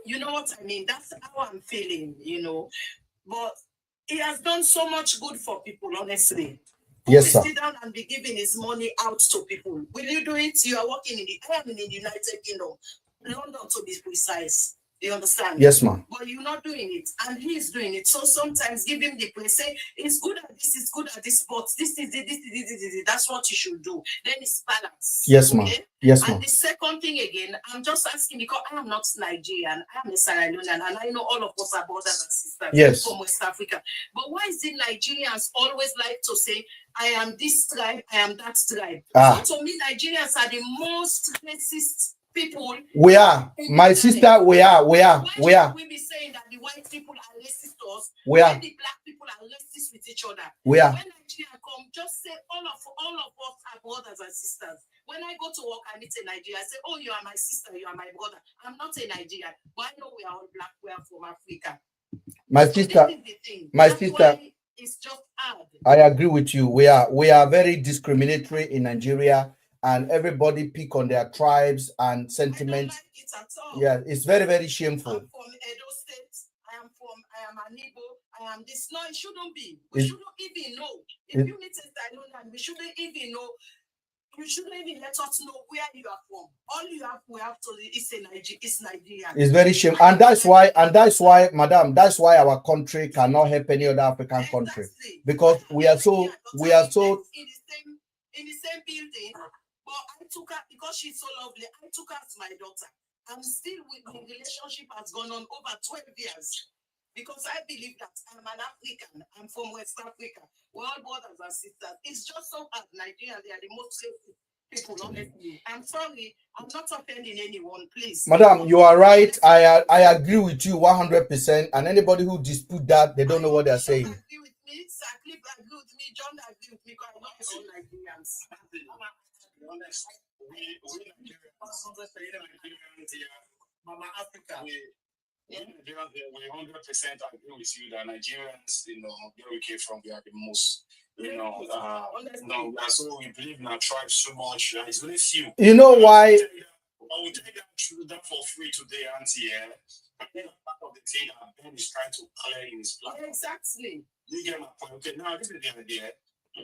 You know what I mean? That's how I'm feeling, you know. But he has done so much good for people, honestly. Who Yes, will sir. sit down and be giving his money out to people? Will you do it? You are working in I am in the United Kingdom, London to be precise. You understand? Yes, ma'am. But you're not doing it, and he's doing it. So sometimes give him the praise. Say he's good at this, he's good at this, but this is it, this is it, this is it. That's what you should do. Then it's balance. Yes, ma'am. Okay? Yes, And ma'am. the second thing again, I'm just asking because I am not Nigerian, I am a Sierra Leonean, and I know all of us are brothers and sisters Yes. from West Africa. But why is it Nigerians always like to say, I am this tribe, I am that tribe? So to me, Nigerians are the most racist people. We are. My sister, we are. Why should we be saying that the white people are racist to us? We are. When the black people are racist with each other? We are. When Nigeria come, just say all of us are brothers and sisters. When I go to work, I meet a Nigerian. I say, oh, you are my sister, you are my brother. I'm not a Nigerian, but I know we are all black. We are from Africa. My sister, this is the thing. my That's sister, why it's just hard. I agree with you. We are very discriminatory in Nigeria, and everybody pick on their tribes and sentiments. I don't like it at all. Yeah, it's very, very shameful. I'm from Edo State. I am an Igbo. I am this. No, it shouldn't be. We shouldn't even know. If you meet a Thailand, we shouldn't even know. You shouldn't even let us know where you are from. All we have to is Nigeria. It's very shameful, and that's why, madam, that's why our country cannot help any other African country, because we are so in the same building. But I took her because she's so lovely. I took her as my daughter. I'm still with the relationship has gone on over 12 years. Because I believe that I'm an African. I'm from West Africa. We're all brothers and sisters. It's just so hard. Nigerians, they are the most faithful people, honestly. I'm sorry. I'm not offending anyone, please. Madam, you are right. I agree with you 100%. And anybody who dispute that, they don't know what they're saying. Agree with me. Sir Cliff agree with me. John agree with me. Because I know it's all Nigerians. Mama Africa. Nigerians, we 100% agree with you that Nigerians, where we came from, we are the most, so we believe in our tribe so much. It's only few. You know why? I will tell you that for free today, Auntie. I think part of the thing that Ben is trying to clear in his plan. Exactly. You get my point. Okay, now this is the idea.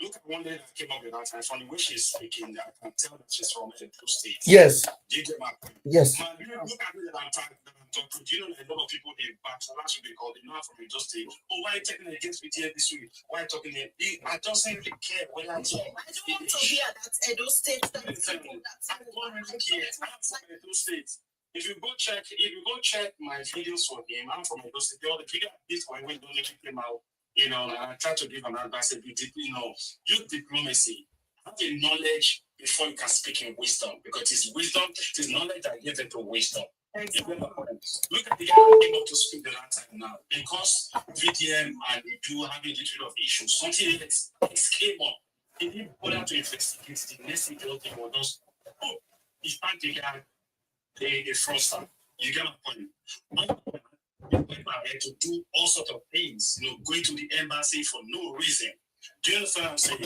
Look at one day that came up with that, and from the way she's speaking, I can tell that she's from Edo State. Yes. Do you get my point? Yes. Man, look at me that I'm talking. Do you know that a lot of people they bachelor should be called? They know from Edo State. Oh, why are you taking against me here this week? Why are you talking here? I don't really care whether I'm here. I don't want to hear that Edo State. I don't really care. I'm from Edo State. If you go check my videos for him, I'm from Edo State. All the video this when don't even came out. And I try to give an advice, use diplomacy. Have the knowledge before you can speak in wisdom, because it is knowledge that gives it to wisdom. Exactly. Look at the guy who came up to speak the last time now. Because VDM and they do have a little of issues, something else came up. He didn't bother to investigate the next thing they were just, he found the guy, the fraudster. You get my point? People are here to do all sorts of things, going to the embassy for no reason. Do you understand what I'm saying?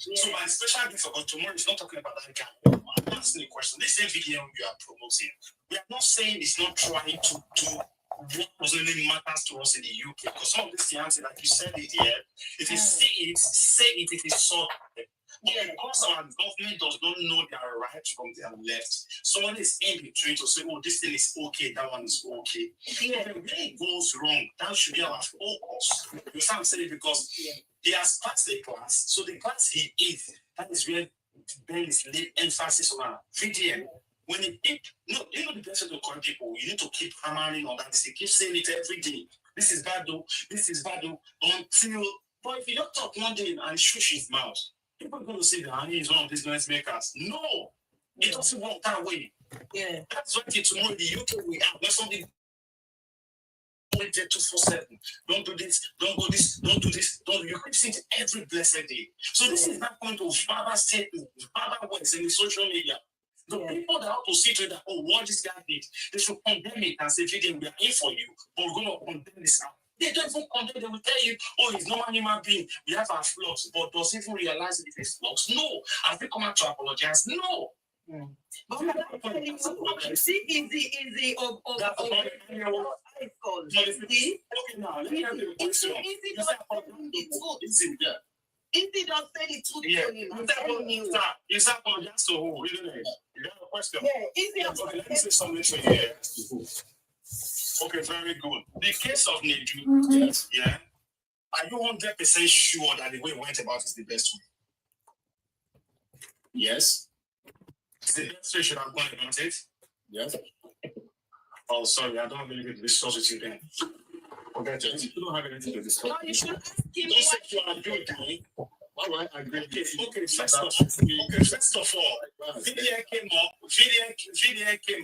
Yeah. So my special gift for tomorrow is not talking about that guy. I'm asking a question. This same video you are promoting, we are not saying it's not trying to do what really matters to us in the UK. Because some of this answer, like you said it here, if you see it, say it, it is so. But because our government does not know their right from their left, someone is in between to say, oh, this thing is okay, that one is okay. Yeah. When it goes wrong, that should be our focus. You know what I'm saying? Because he has passed the class. So the class he is, that is where Ben is laid emphasis on our VDM. When it the best way to call people, you need to keep hammering on that. They keep saying it every day. This is bad though, until, but if you don't talk one day and shush his mouth, people are going to say that he is one of these noise makers. No, it doesn't work that way. Yeah. That's why tomorrow in the UK we have when something don't get 247. Don't do this, don't go this, don't do this, don't do you keep saying it every blessed day. So this is not going to verbal statement, verbal words in the social media. The people that have to see to that, what this guy did, they should condemn it and say, we are here for you, but we're going to condemn this out. They don't even condemn, they will tell you, he's not a human being, we have our flaws, but does he even realize it is flaws? No. Have they come out to apologize? No. But can I tell you, see, is the Easy does say the truth to him. I'm telling you. Is that just to who? Isn't it? You got a question? Yeah, easy. Okay, let me say something to you here. Okay, very good. The case of Nedu, yes, yeah. Are you 100% sure that the way it went about is the best way? Yes. It's the best way should have gone about it? Yes. Oh, sorry, I don't really get to discuss with you then. Okay, you don't have anything to discuss. No, you should ask him. Don't say you agree with me. Why would I agree? Okay, first of all, VDN came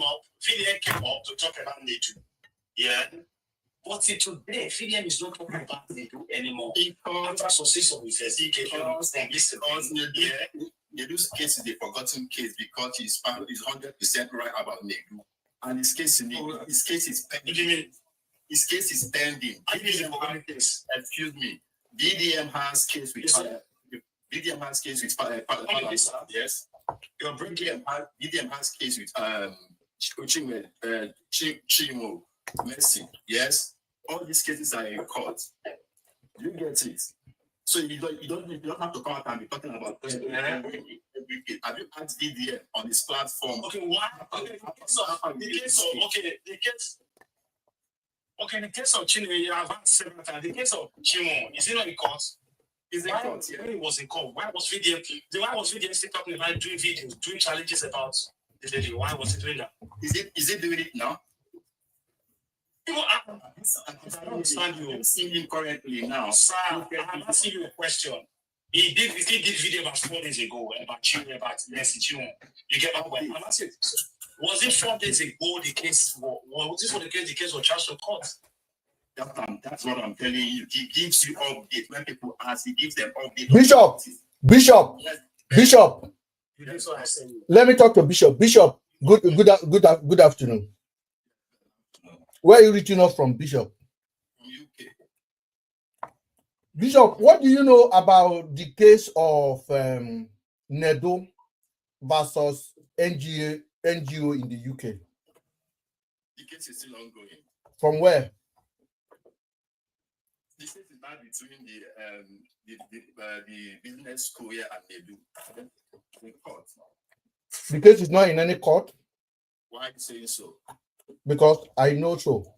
up to talk about Nedu. Yeah. But today, VDN is not talking about Nedu anymore. After success of investigation, Nedu's case is a forgotten case because he's 100% right about Nedu. And his case is pending. His case is pending. Excuse me. BDM has case with BDM has case with yes. BDM has case with Chimo Mercy. Yes. All these cases are in court. You get it. So you don't have to come out and be talking about every case. Have you asked BDM on his platform? Okay, why? Okay, the case of Chimo, you have asked several times. The case of Chimo, is it not in court? Is in court? Yeah. When it was in court, why was VDM still talking about doing videos, doing challenges about the lady? Why was he doing that? Is it doing it now? I don't understand you. I'm seeing him currently now. Sir, I'm asking you a question. He did video about 4 days ago about Chimo, about Mercy Chimo. You get my point? I'm asking. Was it 4 days ago the case? Was this for the case? The case was charged to court. That's what I'm telling you. He gives you updates when people ask. He gives them updates. Bishop. That's what I said. Let me talk to Bishop. Bishop, good afternoon. Where are you reaching us from, Bishop? From UK. Bishop, what do you know about the case of Nedu versus NGO in the UK? The case is still ongoing. From where? The case is now between the business school here and Nedu. In court. The case is not in any court? Why are you saying so? Because I know so.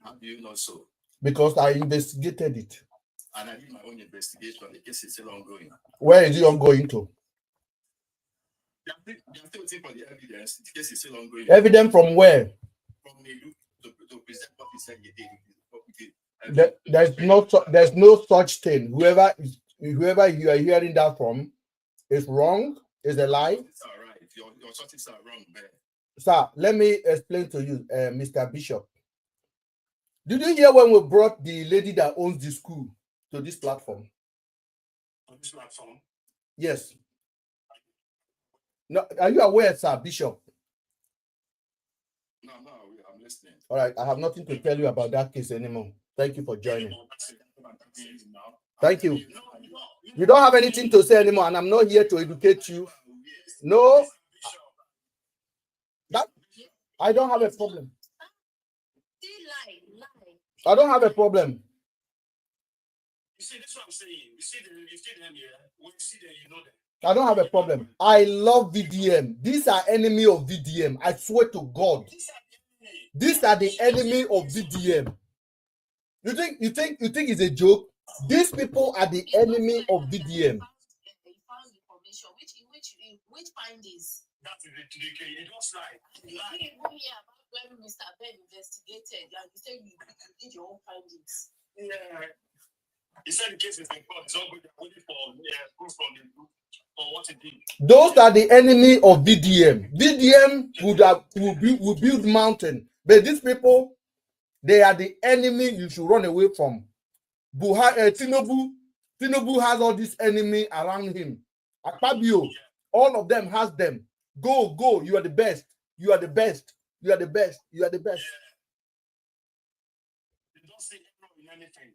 How do you know so? Because I investigated it. And I did my own investigation. The case is still ongoing. Where is it ongoing to? They are still waiting for the evidence. The case is still ongoing. Evidence from where? From Nedu to present what he said he did. There's no such thing. Whoever you are hearing that from is wrong, is a lie. It's all right. Your sources are wrong, man. Sir, let me explain to you, Mr. Bishop. Did you hear when we brought the lady that owns the school to this platform? On this platform? Yes. No, are you aware, sir, Bishop? No, I'm listening. All right, I have nothing to tell you about that case anymore. Thank you for joining. Thank you. You don't have anything to say anymore, and I'm not here to educate you. No. That I don't have a problem. I don't have a problem. You see, that's what I'm saying. You see them here. When you see them, you know them. I don't have a problem. I love VDM. These are enemy of VDM. I swear to God. These are the enemy of VDM. You think it's a joke? These people are the enemy of VDM. He found the information. Which findings? That's the you don't lie. When Mrben investigated, and he said you did your own findings. Yeah. He said the case is in court. It's all good. They're waiting for proof from the group for what he did. Those are the enemy of VDM. VDM would build mountain, but these people, they are the enemy you should run away from. Tinubu has all this enemy around him. Akpabio, all of them has them. Go! You are the best. You are the best. You are the best. You are the best. You don't see in anything.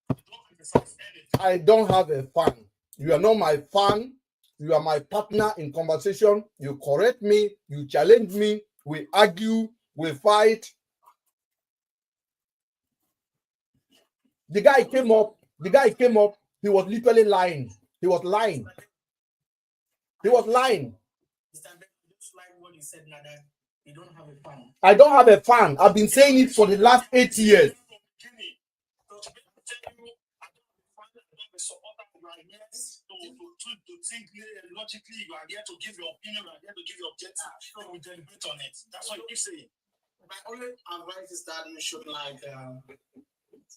You don't criticize anything. I don't have a fan. You are not my fan. You are my partner in conversation. You correct me. You challenge me. We argue. We fight. The guy came up. He was literally lying. He was lying. Just like what you said, like that. You don't have a fan. I don't have a fan. I've been saying it for the last 8 years. To think logically, you are there to give your opinion, you are there to give your objective, we deliberate on it. That's what you keep saying. My only advice is that you should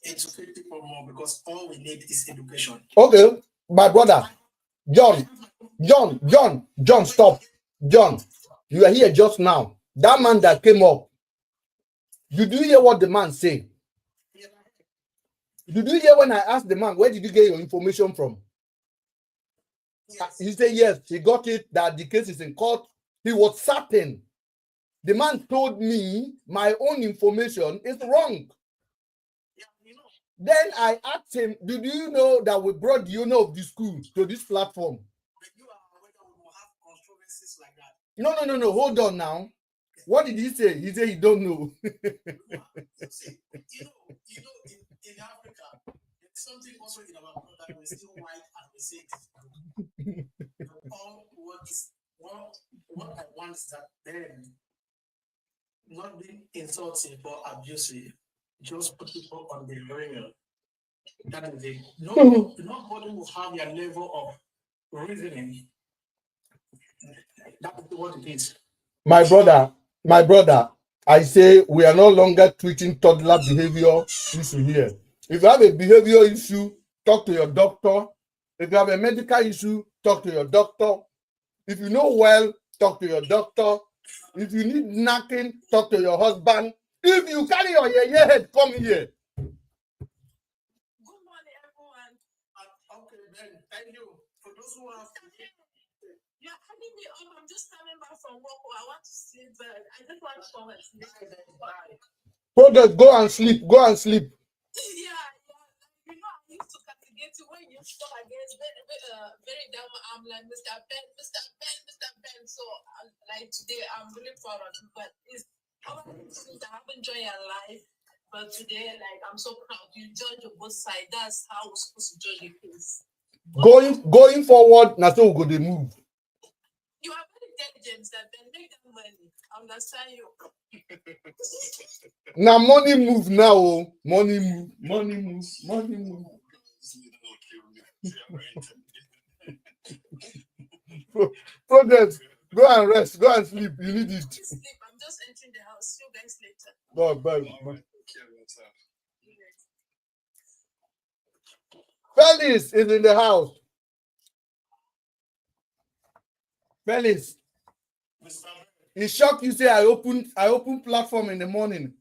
educate people more, because all we need is education. Okay, my brother, John, stop. John, you are here just now. That man that came up, did you hear what the man said? Did you hear when I asked the man, where did you get your information from? Yes. He said, yes, he got it, that the case is in court. He was certain. The man told me my own information is wrong. Yeah, you know. Then I asked him, did you know that we brought the owner of the school to this platform? But you are aware that we will have controversies like that. No. Hold on now. What did he say? He said he don't know. See, in Africa, there's something also in our blood that we're still white and we say it is all what I want is that then not being insulting but abusive, just put people on the rail. That is it. Nobody will have your level of reasoning. That is what it is. My brother, I say we are no longer treating toddler behavior issue here. If you have a behavior issue, talk to your doctor. If you have a medical issue, talk to your doctor. If you know well, talk to your doctor. If you need knacking, talk to your husband. If you carry your head, come here. Good morning, everyone. Okay, then, thank you. For those who have... You're having me up. I'm just coming back from work. I want to sleep, but I just want to come and sleep. Progress, go and sleep. Yeah. You know, I used to castigate you when you talk against very down. I'm like, Mr. Ben. So, like today, I'm really proud of you. But it's since I haven't joined your life. But today, like, I'm so proud. You judge on both sides. That's how we're supposed to judge a case. Going forward, now so we're going to move. You are very intelligent, that then make that money. I understand you. Now money move now. Money move. Progress, go and rest. Go and sleep. You need it. Sleep. I'm just entering the house. See you guys later. Bye. Felix is in the house. Felix. It's shocked you say I open platform in the morning.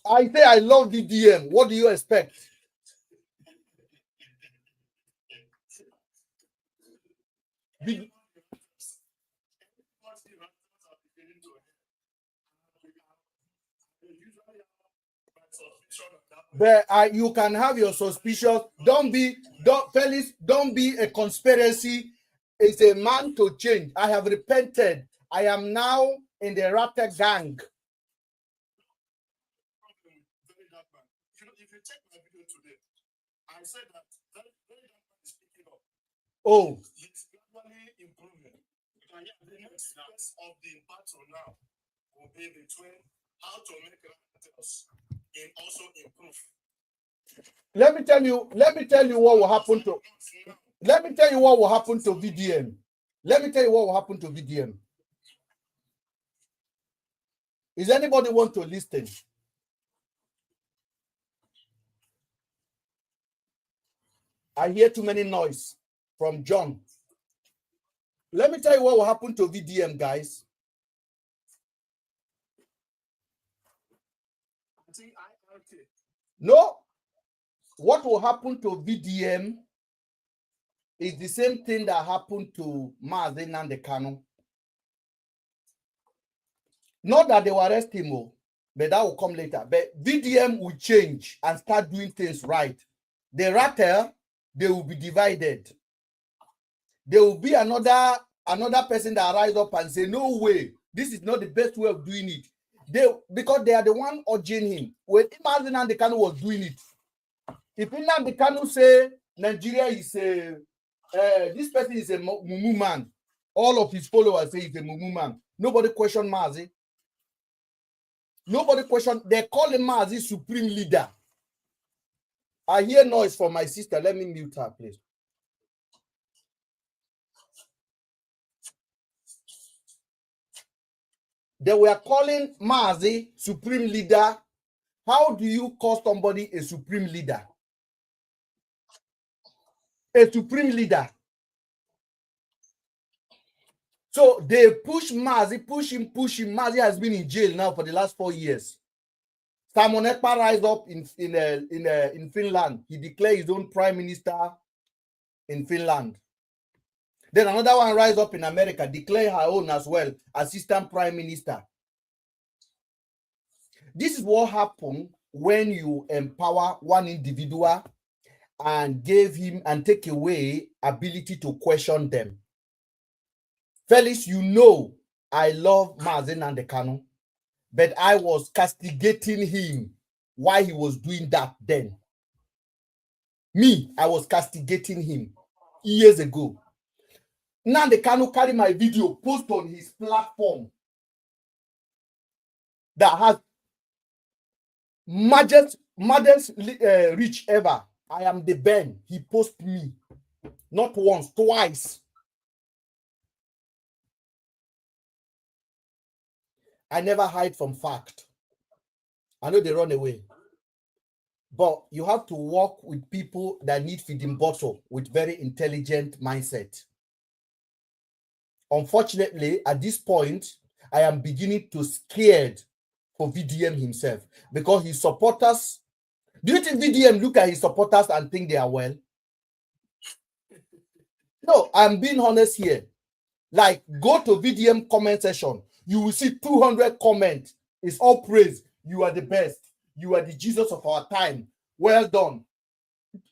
I say I love VDM. What do you expect? But you can have your suspicions. Don't be a conspiracy. It's a man to change. I have repented. I am now in the Raptor gang. If you check my video today, I said that very is picking up. Oh. It's gradually improving. And the next phase of the battle now will be between how to make Raptors and also improve. Let me tell you what will happen to VDM. Is anybody want to listen? I hear too many noise from John. Let me tell you what will happen to VDM, guys. No. What will happen to VDM is the same thing that happened to Mrben and the Kano. Not that they will arrest him, but that will come later. But VDM will change and start doing things right. The rattle, they will be divided. There will be another person that rise up and say, no way, this is not the best way of doing it. Because they are the one urging him. When Nnamdi Kanu was doing it, if Nnamdi Kanu say Nigeria is a this person is a mumu man, all of his followers say he's a mumu man. Nobody question Mazi. Nobody question. They call him Mazi supreme leader. I hear noise from my sister. Let me mute her, please. They were calling Mazi supreme leader. How do you call somebody a supreme leader? A supreme leader. So they push Mazi, push him. Mazi has been in jail now for the last 4 years. Simon Ekpa rise up in Finland. He declared his own prime minister in Finland. Then another one rise up in America, declare her own as well, assistant prime minister. This is what happened when you empower one individual and give him and take away ability to question them. Felix, you know I love Mazi Nnamdi Kanu, but I was castigating him while he was doing that then. Me, I was castigating him years ago. Nnamdi Kanu carry my video, post on his platform that has maddest reach ever. I am the Ben. He post me not once, twice. I never hide from fact. I know they run away. But you have to work with people that need feeding bottle with very intelligent mindset. Unfortunately, at this point, I am beginning to scared for VDM himself because his supporters. Do you think VDM look at his supporters and think they are well? No, I'm being honest here. Like, go to VDM comment section. You will see 200 comments. It's all praise. You are the best. You are the Jesus of our time. Well done.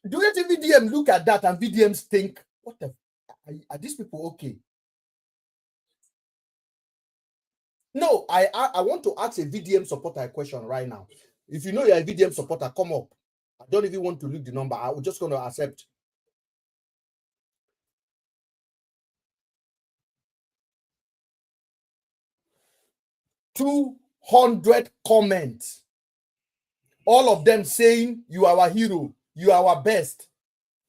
Do you think VDM look at that and VDMs think, what the are these people okay? No, I want to ask a VDM supporter a question right now. If you know you're a VDM supporter, come up. I don't even want to look the number. I'm just going to accept. $200 comments. All of them saying you are our hero, you are our best.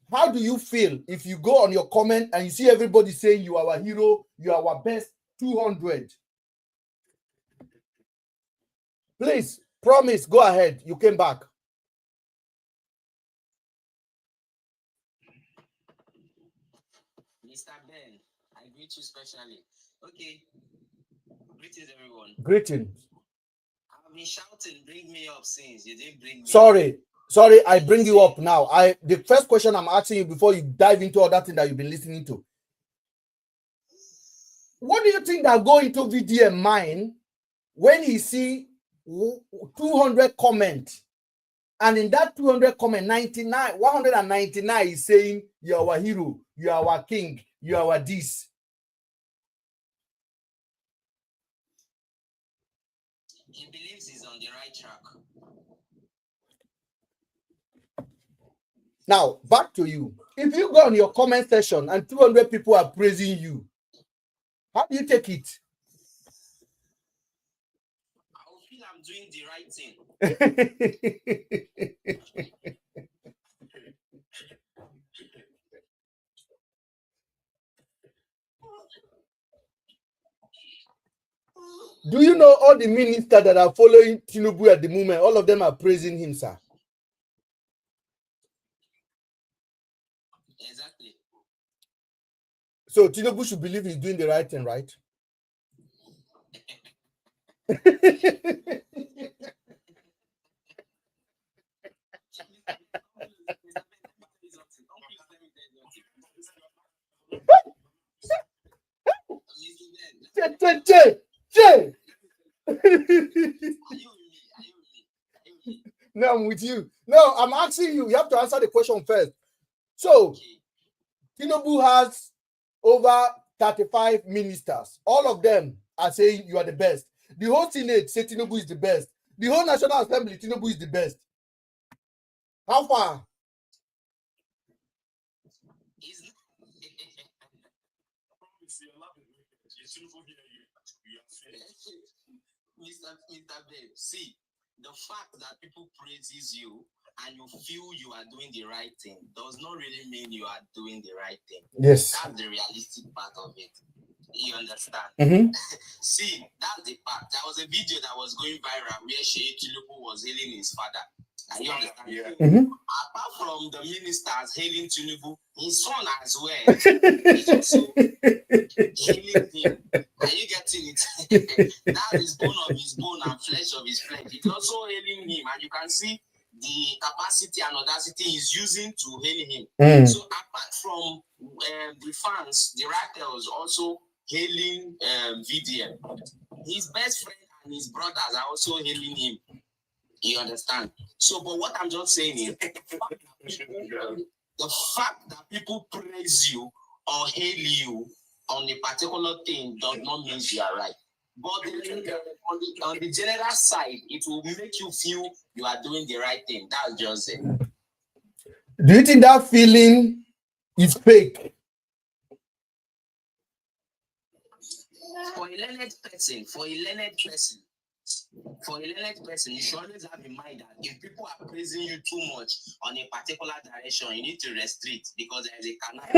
How do you feel if you go on your comment and you see everybody saying you are our hero, you are our best? 200. Please, promise, go ahead. You came back. Mr. Ben, I greet you specially. Okay. Greetings, everyone. Greetings. I've been shouting, bring me up since you didn't bring me Sorry, I bring you up now. The first question I'm asking you before you dive into all that thing that you've been listening to. What do you think that go into VDM mind when he see 200 comments, and in that 200 comment, 199 is saying you are our hero, you are our king, you are our this? He believes he's on the right track. Now, back to you. If you go on your comment section and 200 people are praising you, how do you take it? I will feel I'm doing the right thing. Do you know all the ministers that are following Tinubu at the moment? All of them are praising him, sir. Exactly. So Tinubu should believe he's doing the right thing, right? No, I'm with you. No, I'm asking you. You have to answer the question first. So, Okay. Tinubu has over 35 ministers. All of them are saying you are the best. The whole Senate say Tinubu is the best. The whole National Assembly, Tinubu is the best. How far? Mr. Ben, see, the fact that people praises you and you feel you are doing the right thing does not really mean you are doing the right thing. Yes. That's the realistic part of it. You understand? Mm-hmm. See, that's the part. There was a video that was going viral where Sheikh Tinubu was hailing his father. And you understand? Yeah. Mm-hmm. Apart from the ministers hailing Tinubu, his son as well is also hailing him. Are you getting it? That is bone of his bone and flesh of his flesh. It's also hailing him, and you can see the capacity and audacity he's using to hail him. So apart from the fans, the Rattles also hailing VDM, his best friend and his brothers are also hailing him. You understand? So, but what I'm just saying is the fact that people praise you or hail you on a particular thing does not mean you are right. But on the general side, it will make you feel you are doing the right thing. That's just it. Do you think that feeling is fake? For a learned person, you should always have in mind that if people are praising you too much on a particular direction, you need to restrict because there is a canal.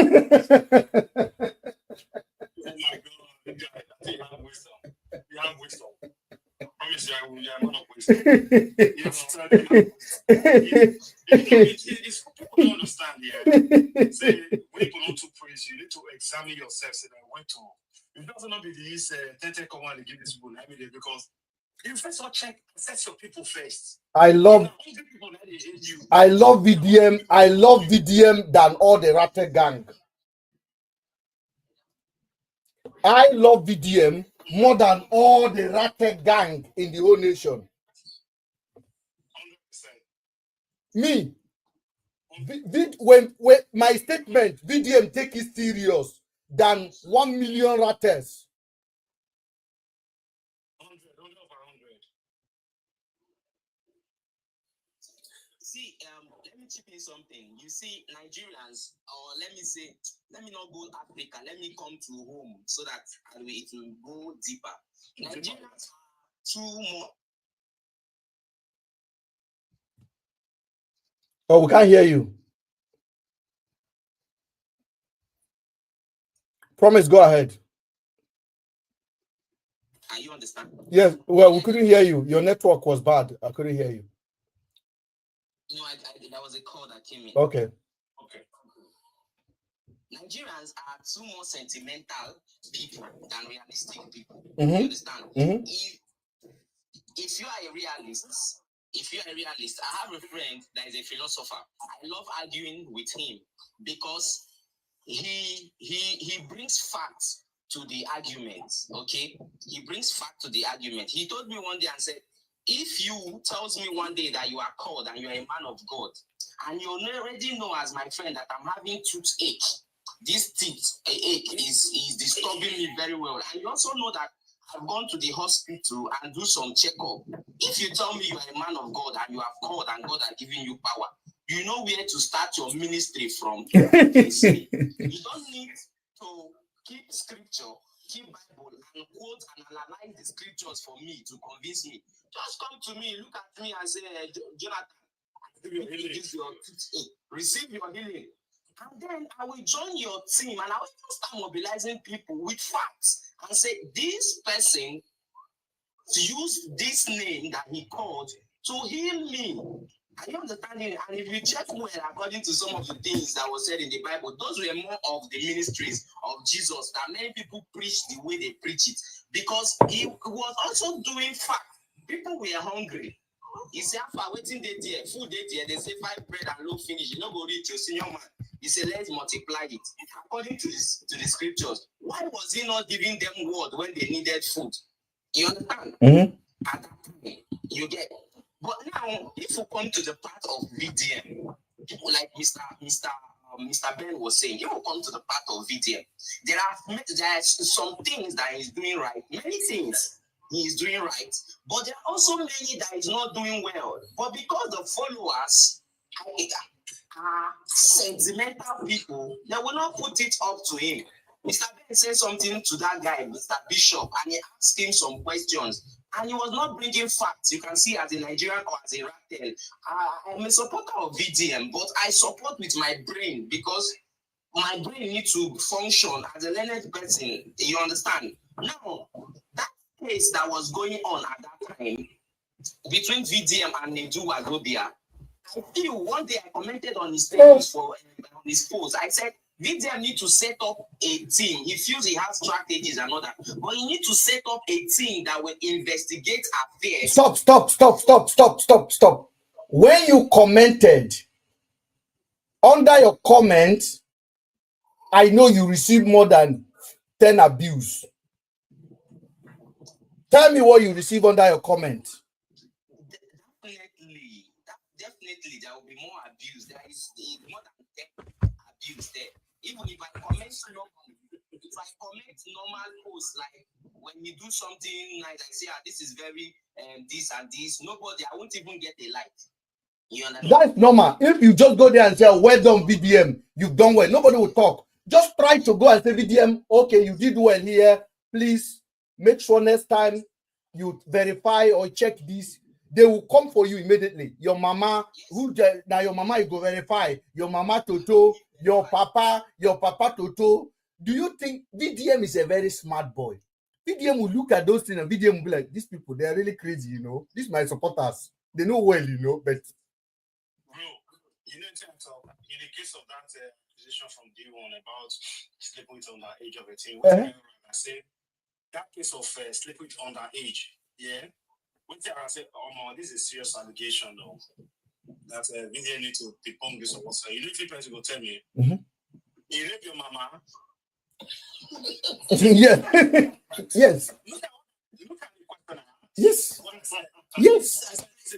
Oh my God, you guys, I think you have wisdom. You have wisdom. I promise you, you are not of wisdom. You understand? It's people don't understand here. Say, when people want to praise you, you need to examine yourself. Say, I went to. It doesn't not be this 10 command to give this people because you first all check, assess your people first. I love VDM. I love VDM than all the Rattle gang. I love VDM more than all the Rattle gang in the whole nation. 100%. Me, when my statement, VDM take it serious than 1 million Rattles. 100. See, let me chip in something. You see, Nigerians, or let me not go Africa. Let me come to home so that it will go deeper. Nigerians are too more. Oh, we can't hear you. Promise, go ahead. Are you understand? Yes, well, we couldn't hear you. Your network was bad. I couldn't hear you. No, there was a call that came in. Okay. Nigerians are too more sentimental people than realistic people. Mm-hmm. You understand? Mm-hmm. If you are a realist, I have a friend that is a philosopher. I love arguing with him because he brings facts to the argument. Okay, he brings fact to the argument. He told me one day and said, if you tells me one day that you are called and you are a man of God, and you already know as my friend that I'm having toothache, this ache is disturbing me very well, and you also know that I've gone to the hospital and do some checkup. If you tell me you are a man of God and you have called and God has given you power, you know where to start your ministry from. You don't need to keep scripture, keep Bible, and quote and analyze the scriptures for me to convince me. Just come to me, look at me and say, Jonathan, receive your healing. And then I will join your team and I will start mobilizing people with facts and say, this person used this name that he called to heal me. Are you understanding? And if you check well, according to some of the things that was said in the Bible, those were more of the ministries of Jesus that many people preach the way they preach it. Because he was also doing fact. People were hungry. He said, after waiting day there, food day there, they say 5 bread and loaf finish. You know, go reach your senior man. He said, let's multiply it. According to the scriptures, why was he not giving them word when they needed food? You understand? Mm-hmm. at that time. You get. But now, if you come to the part of VDM, like Mr. Ben was saying, if you come to the part of VDM, there are some things that he's doing right, many things he is doing right, but there are also many that he's not doing well. But because the followers are sentimental people, they will not put it up to him. Mr. Ben said something to that guy, Mr. Bishop, and he asked him some questions. And he was not bringing facts. You can see as a Nigerian or as a Raktel, I'm a supporter of VDM, but I support with my brain because my brain needs to function as a learned person. You understand? Now, that case that was going on at that time between VDM and Nedu Wazobia, I feel one day I commented on his page on his post. I said, VDM need to set up a team. He feels he has strategies and all that, but he need to set up a team that will investigate affairs. Stop. When you commented, under your comment, I know you received more than 10 abuse. Tell me what you received under your comment. Definitely, there will be more abuse. There is more than 10 abuse there. Even if I comment normal posts, like when you do something nice, I say, this is very this and this, nobody, I won't even get a like. You understand? That's normal. If you just go there and say, well done, VDM, you've done well, nobody will talk. Just try to go and say, VDM, okay, you did well here. Please make sure next time you verify or check this. They will come for you immediately. Your mama, now your mama you go verify. Your mama Toto, your papa Toto. Do you think VDM is a very smart boy? VDM will look at those things and VDM will be like, these people, they are really crazy, you know. These my supporters. They know well, you know, but bro, you know, in terms of in the case of that accusation from D1 about sleeping with underage of a teen, I say that case of sleeping with underage, yeah. One thing I say, this is a serious allegation, though. That VDM need to debunk this or what. So you need to people tell me, you rape your mama. Yes. Yes. Look at the question. Yes. Yes. I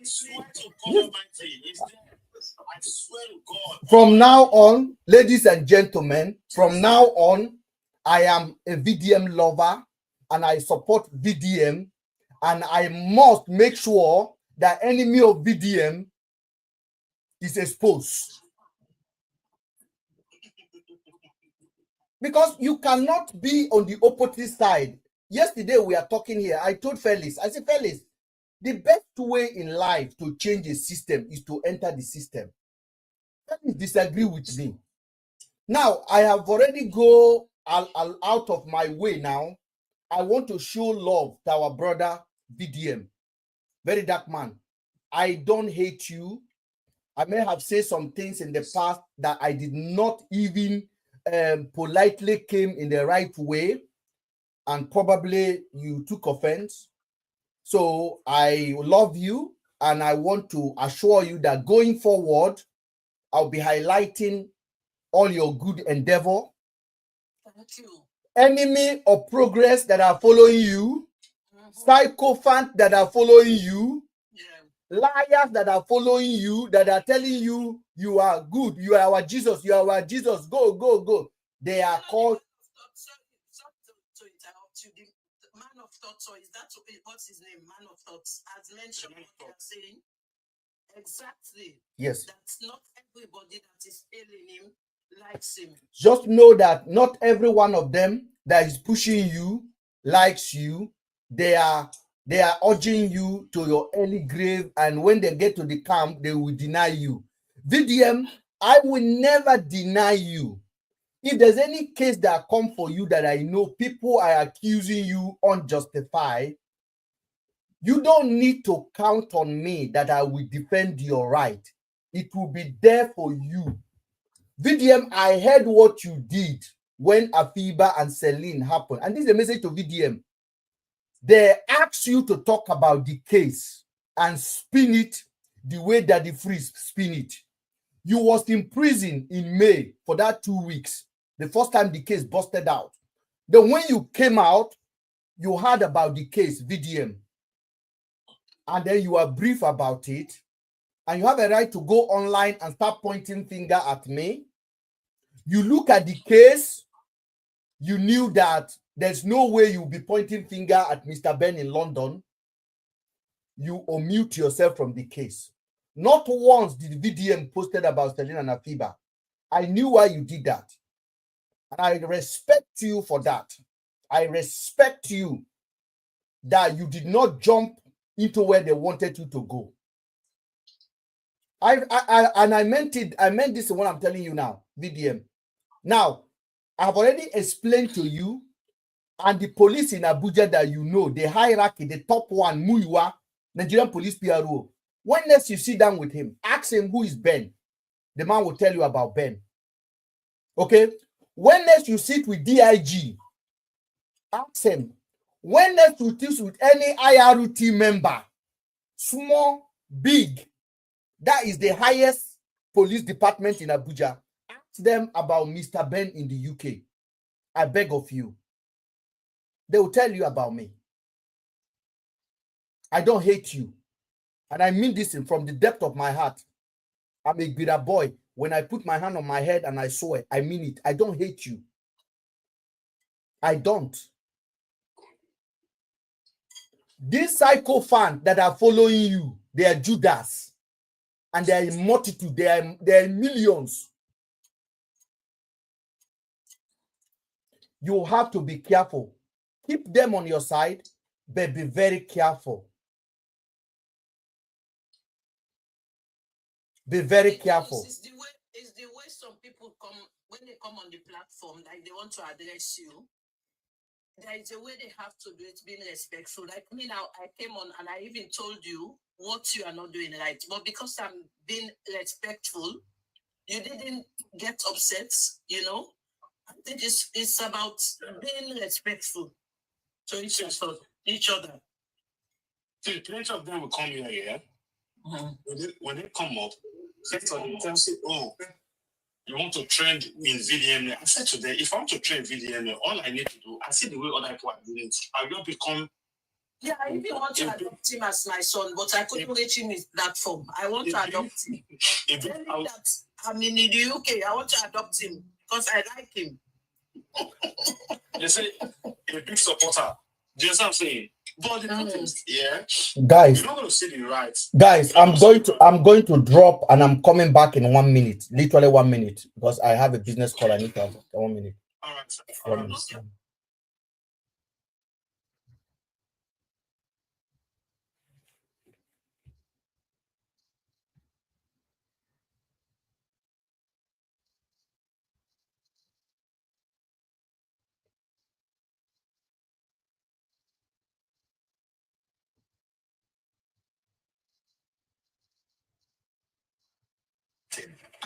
swear to God Almighty, it's there. I swear to God. From now on, ladies and gentlemen, from now on, I am a VDM lover and I support VDM, and I must make sure that enemy of VDM is exposed. Because you cannot be on the opposite side. Yesterday we are talking here. I told Felix, I said, Felix, the best way in life to change a system is to enter the system. Felix disagree with me. Now, I have already go out of my way now. I want to show love to our brother VDM. Very dark man. I don't hate you. I may have said some things in the past that I did not even politely came in the right way, and probably you took offense. So I love you, and I want to assure you that going forward, I'll be highlighting all your good endeavor. Thank you. Enemy of progress that are following you, psychophants that are following you, liars that are following you, that are telling you you are good, you are our Jesus, you are our Jesus, go. They are called. Sorry to interrupt you. The man of thoughts, or is that what's his name? Man of thoughts, as mentioned, what you are saying. Exactly. Yes. That's not everybody that is hailing him likes him. Just know that not every one of them that is pushing you likes you. They are urging you to your early grave, and when they get to the camp, they will deny you. VDM, I will never deny you. If there's any case that come for you that I know people are accusing you unjustified, you don't need to count on me that I will defend your right. It will be there for you. VDM, I heard what you did when Afiba and Celine happened. And this is a message to VDM. They asked you to talk about the case and spin it the way that the Freeze spin it. You was in prison in May for that 2 weeks. The first time the case busted out. Then when you came out, you heard about the case, VDM, and then you are brief about it, and you have a right to go online and start pointing finger at me. You look at the case, you knew that there's no way you'll be pointing finger at Mr. Ben in London. You omit yourself from the case. Not once did VDM posted about Selena Nafiba. I knew why you did that. And I respect you for that. I respect you that you did not jump into where they wanted you to go. I meant it. I meant this is what I'm telling you now, VDM. Now, I've already explained to you and the police in Abuja that you know, the hierarchy, the top one, Muiwa, Nigerian Police PRO. When next you sit down with him, ask him who is Ben. The man will tell you about Ben. Okay? When next you sit with DIG, ask him. When next you sit with any IRT member, small, big, that is the highest police department in Abuja, ask them about Mr. Ben in the UK. I beg of you. They will tell you about me. I don't hate you. And I mean this from the depth of my heart. I'm a bitter boy. When I put my hand on my head and I swear, I mean it. I don't hate you. I don't. These psycho fans that are following you, they are Judas. And they are in multitude. They are in millions. You have to be careful. Keep them on your side, but be very careful. Be very careful. It's the way some people come, when they come on the platform, like they want to address you. There is a way they have to do it, being respectful. Like me now, I came on and I even told you what you are not doing right. But because I'm being respectful, you didn't get upset, you know. I think it's about being respectful to each other. See, plenty of them will come here, yeah? When they come up, they'll say, oh, you want to trend in VDM. I said to them, if I want to trend VDM, all I need to do, I see the way other people are doing it. I will become. Yeah, I even want to adopt him as my son, but I couldn't reach him in that form. I want to adopt him. I'm in the UK. I want to adopt him because I like him. They say a big supporter. Do you understand what I'm saying? But the truth is, yeah, guys, you're not going to see the rights. Guys, I'm going to drop and I'm coming back in 1 minute, literally 1 minute, because I have a business call. I need to have 1 minute. All right, sir. 1 minute.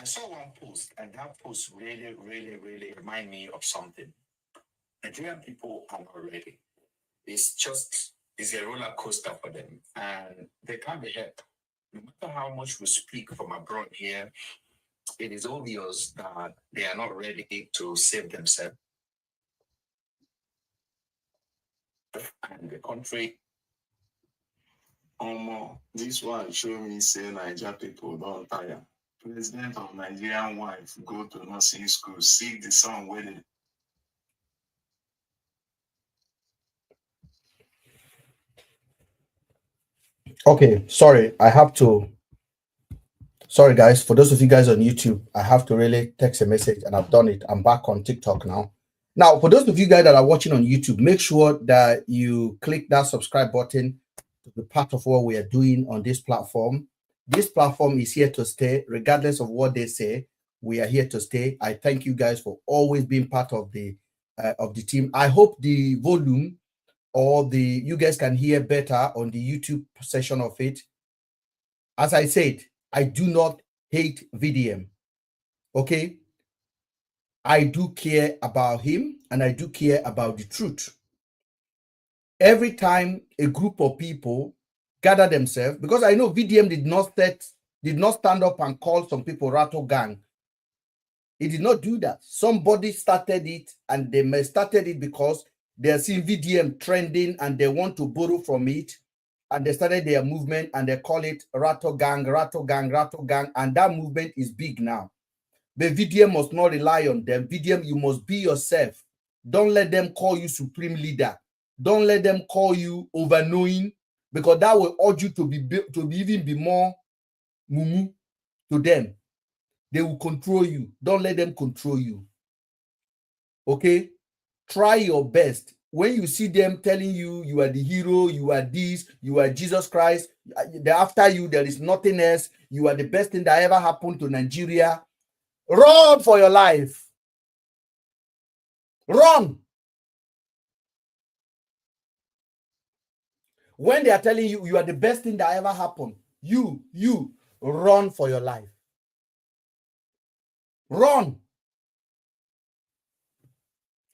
I saw one post, and that post really reminded me of something. Nigerian people are not ready. It's a roller coaster for them, and they can't be helped. No matter how much we speak from abroad here, it is obvious that they are not ready to save themselves. And the country. This one show me say Niger people don't tire. President of Nigerian wife go to nursing school, see the son with it. Okay, sorry, sorry guys, for those of you guys on YouTube, I have to really text a message and I've done it. I'm back on TikTok now. Now, for those of you guys that are watching on YouTube, make sure that you click that subscribe button to be part of what we are doing on this platform. This platform is here to stay, regardless of what they say. We are here to stay. I thank you guys for always being part of the team. I hope the volume or you guys can hear better on the YouTube session of it. As I said, I do not hate VDM. Okay? I do care about him and I do care about the truth. Every time a group of people gather themselves, because I know VDM did not stand up and call some people rattle gang. He did not do that. Somebody started it, and they started it because they are seeing VDM trending and they want to borrow from it. And they started their movement and they call it Rattle Gang, Rattle Gang, Rattle Gang. And that movement is big now. But VDM must not rely on them. VDM, you must be yourself. Don't let them call you supreme leader. Don't let them call you overknowing, because that will urge you to be even be more mumu to them. They will control you. Don't let them control you. Okay? Try your best. When you see them telling you you are the hero, you are this, you are Jesus Christ, after you, there is nothing else, you are the best thing that ever happened to Nigeria, run for your life. Run. When they are telling you you are the best thing that ever happened, you run for your life. Run.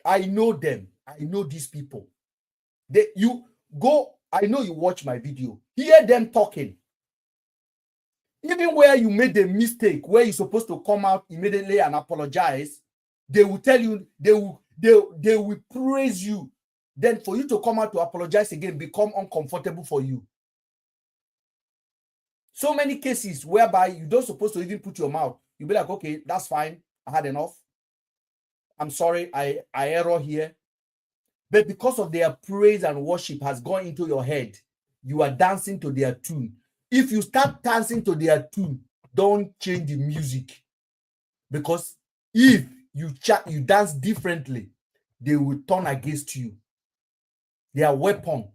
I know them. I know these people. I know you watch my video. Hear them talking. Even where you made a mistake, where you're supposed to come out immediately and apologize, they will tell you, they will praise you. Then for you to come out to apologize again, become uncomfortable for you. So many cases whereby you don't supposed to even put your mouth. You'll be like, okay, that's fine. I had enough. I'm sorry, I error here. But because of their praise and worship has gone into your head, you are dancing to their tune. If you start dancing to their tune, don't change the music. Because if you dance differently, they will turn against you. Their weapon.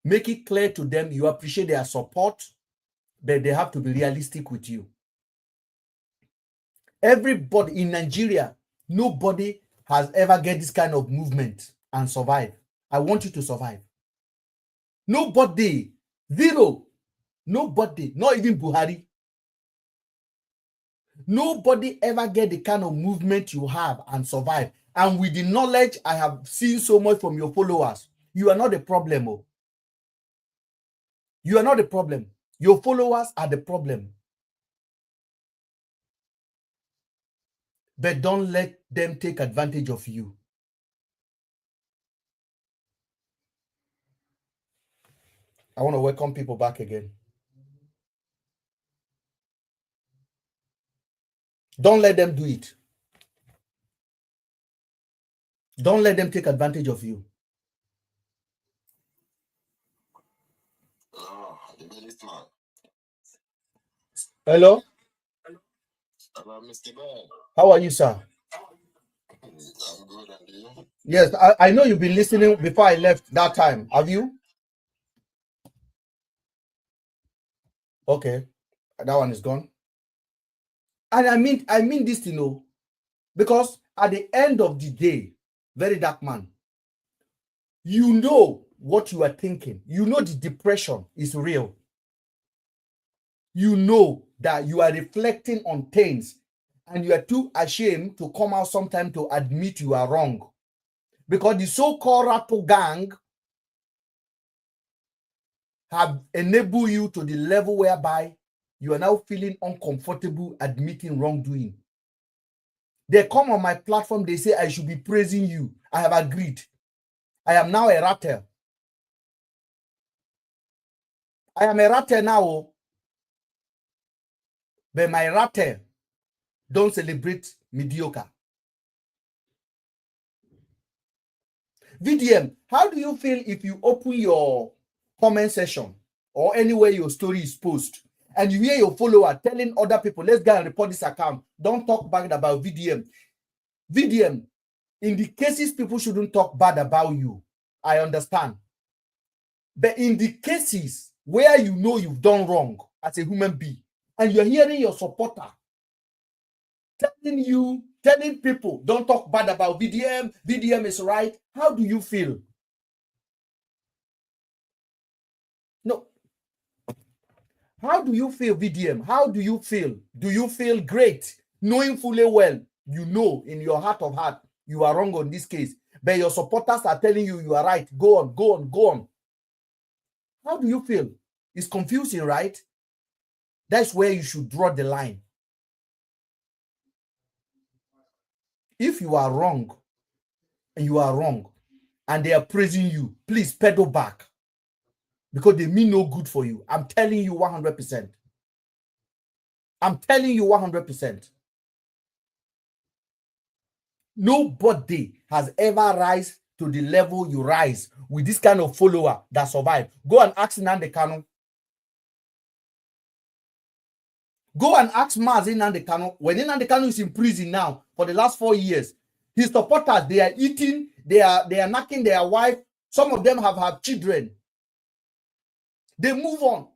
Make it clear to them you appreciate their support, but they have to be realistic with you. Everybody in Nigeria, nobody has ever get this kind of movement and survive. I want you to survive. Nobody, zero, nobody, not even Buhari. Nobody ever get the kind of movement you have and survive. And with the knowledge I have seen so much from your followers, you are not the problem. Oh. You are not the problem. Your followers are the problem. But don't let them take advantage of you. I want to welcome people back again. Don't let them do it. Don't let them take advantage of you. Oh, the biggest man. Hello? Hello, Mr. Ben. How are you, sir? I'm good, and you? Yes, I know you've been listening before I left that time. Have you? Okay. That one is gone. And I mean this, because at the end of the day, very dark man, you know what you are thinking. You know the depression is real. You know that you are reflecting on things and you are too ashamed to come out sometime to admit you are wrong. Because the so-called Rattle Gang have enabled you to the level whereby you are now feeling uncomfortable admitting wrongdoing. They come on my platform, they say I should be praising you. I have agreed. I am now a ratter. I am a ratter now. But my ratter don't celebrate mediocre. VDM, how do you feel if you open your comment section or anywhere your story is posted and you hear your follower telling other people, let's go and report this account? Don't talk bad about VDM. VDM, in the cases people shouldn't talk bad about you, I understand. But in the cases where you know you've done wrong as a human being and you're hearing your supporter telling people, don't talk bad about VDM, VDM is right, how do you feel? No. How do you feel, VDM? How do you feel? Do you feel great, knowing fully well, you know in your heart of heart, you are wrong on this case, but your supporters are telling you you are right, go on, go on, go on. How do you feel? It's confusing, right? That's where you should draw the line. If you are wrong, and you are wrong, and they are praising you, please pedal back, because they mean no good for you. I'm telling you 100%. I'm telling you 100%. Nobody has ever rise to the level you rise with this kind of follower that survive. Go and ask Nnamdi Kanu. Go and ask Mazi Nnamdi Kanu. When Nnamdi Kanu is in prison now for the last 4 years, his supporters, they are eating, they are knocking their wife. Some of them have had children. They move on.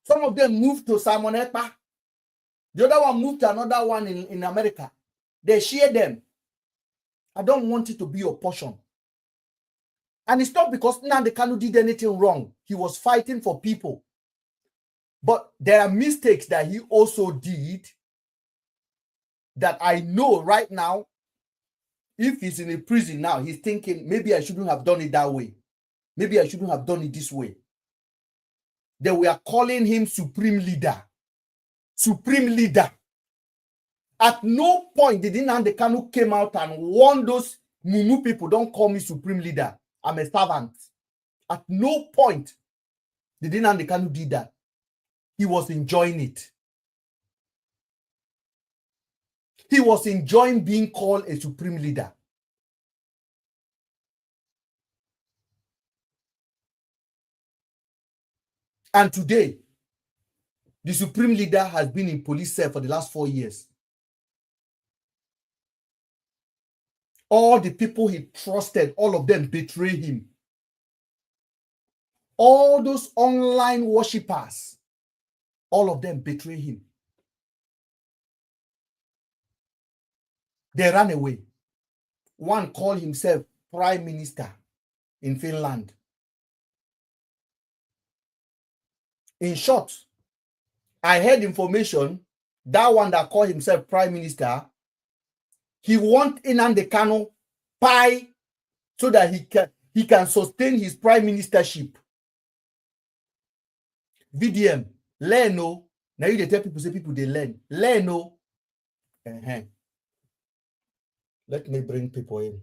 Some of them move to Simon Ekpa. The other one moved to another one in America. They share them. I don't want it to be your portion. And it's not because Nnamdi Kanu did anything wrong. He was fighting for people. But there are mistakes that he also did that I know right now, if he's in a prison now, he's thinking, maybe I shouldn't have done it that way. Maybe I shouldn't have done it this way. They were calling him Supreme Leader. Supreme Leader. At no point did Nnamdi Kanu came out and warn those Mumu people, don't call me Supreme Leader. I'm a servant. At no point did Nnamdi Kanu do that. He was enjoying it. He was enjoying being called a Supreme Leader. And today, the Supreme Leader has been in police cell for the last 4 years. All the people he trusted, all of them betray him. All those online worshippers, all of them betray him. They ran away. One called himself Prime Minister in Finland. In short, I heard information, that one that called himself Prime Minister, he wants Nnamdi Kanu pie so that he can sustain his prime ministership. VDM, learn no. Now you tell people, say people they learn. Learn no. Let me bring people in.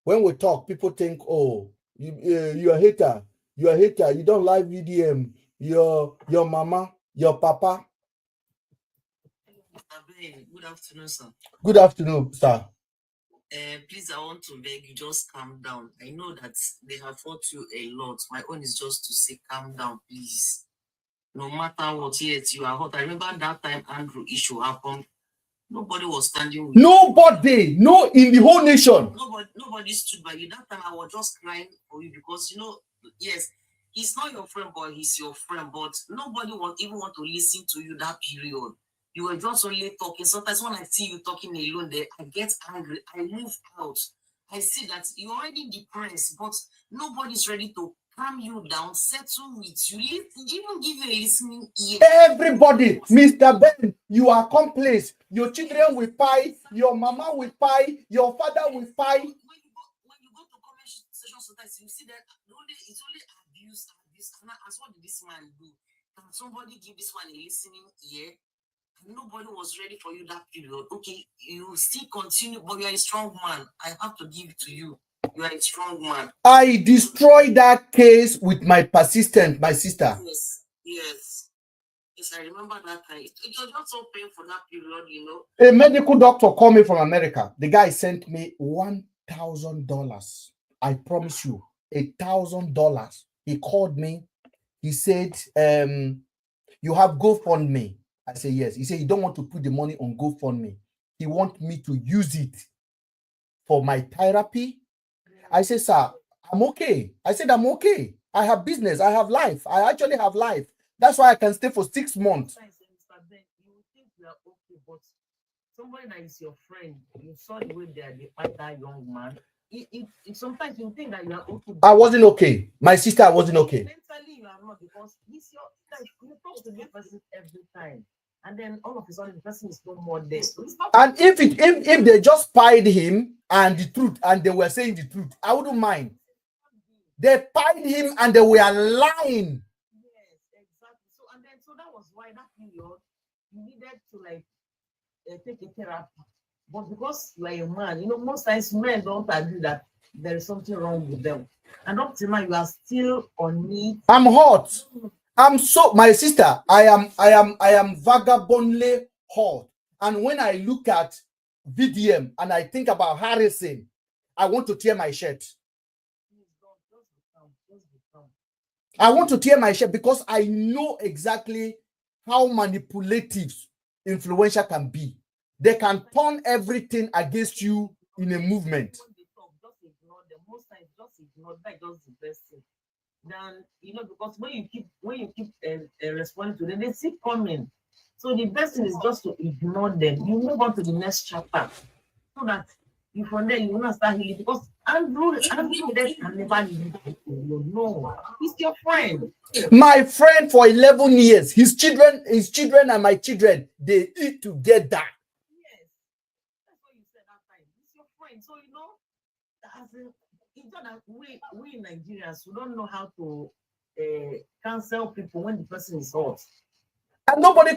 When we talk, people think, oh, you're a hater. You're a hater. You don't like VDM. Your mama, your papa. Good afternoon, sir. Good afternoon, sir. Please, I want to beg you, just calm down. I know that they have fought you a lot. My own is just to say, calm down, please. No matter what, yet you are hot. I remember that time Andrew issue happened. Nobody was standing with nobody, you. No, in the whole nation. Nobody stood by you. That time I was just crying for you because, yes, he's not your friend, but he's your friend. But nobody even want to listen to you that period. You were just only talking. Sometimes when I see you talking alone there, I get angry. I move out. I see that you're already depressed, but nobody's ready to calm you down, settle with you, even give you a listening ear. Everybody, Mr. Ben, you are complice. Your children will pie, your mama will pie, your father will pie. When you go to comment section sometimes, you see that it's only abuse. And as what did this man do? Can somebody give this one a listening ear? Nobody was ready for you that period. Okay, you still continue, but you're a strong man. I have to give it to you. You are a strong man. I destroyed that case with my persistent, my sister. Yes, I remember that time. It was just so painful that period, A medical doctor called me from America. The guy sent me $1,000. I promise you, $1,000. He called me. He said, you have GoFundMe. I said, yes. He said, he don't want to put the money on GoFundMe. He wants me to use it for my therapy. I said, sir, I'm okay. I said, I'm okay. I have business. I have life. I actually have life. That's why I can stay for 6 months. You think you are okay, but somebody that is your friend, you saw the way they fight that young man. Sometimes you think that you are okay. I wasn't okay. My sister, I wasn't okay. Mentally, you are not, because he's you talk to the person every time. And then all of a sudden, the person is no more there. So and if they just pied him and the truth, and they were saying the truth, I wouldn't mind. They pied him and they were lying. Yes, exactly. So that was why that period you needed to take a therapy. But because you are a man, you know, most times men don't agree that there is something wrong with them. And up till now, you are still on it. I'm hot. I'm so, my sister, I am vagabondly hot. And when I look at VDM and I think about Harrison, I want to tear my shirt. I want to tear my shirt because I know exactly how manipulative influencer can be. They can turn everything against you in a movement. Just ignore them. Most times, just ignore them. That's just the best thing. Then, you know, because when you keep responding to them, they keep coming. So the best thing is just to ignore them. You move on to the next chapter, so that you from there you will not start healing. Because Andrew can never leave you. No, he's your friend. My friend for 11 years, his children and my children, they eat together. Yes, that's what you said that time. He's your friend. So you know, as in, it's not that we Nigerians, we don't know how to cancel people when the person is hot. And nobody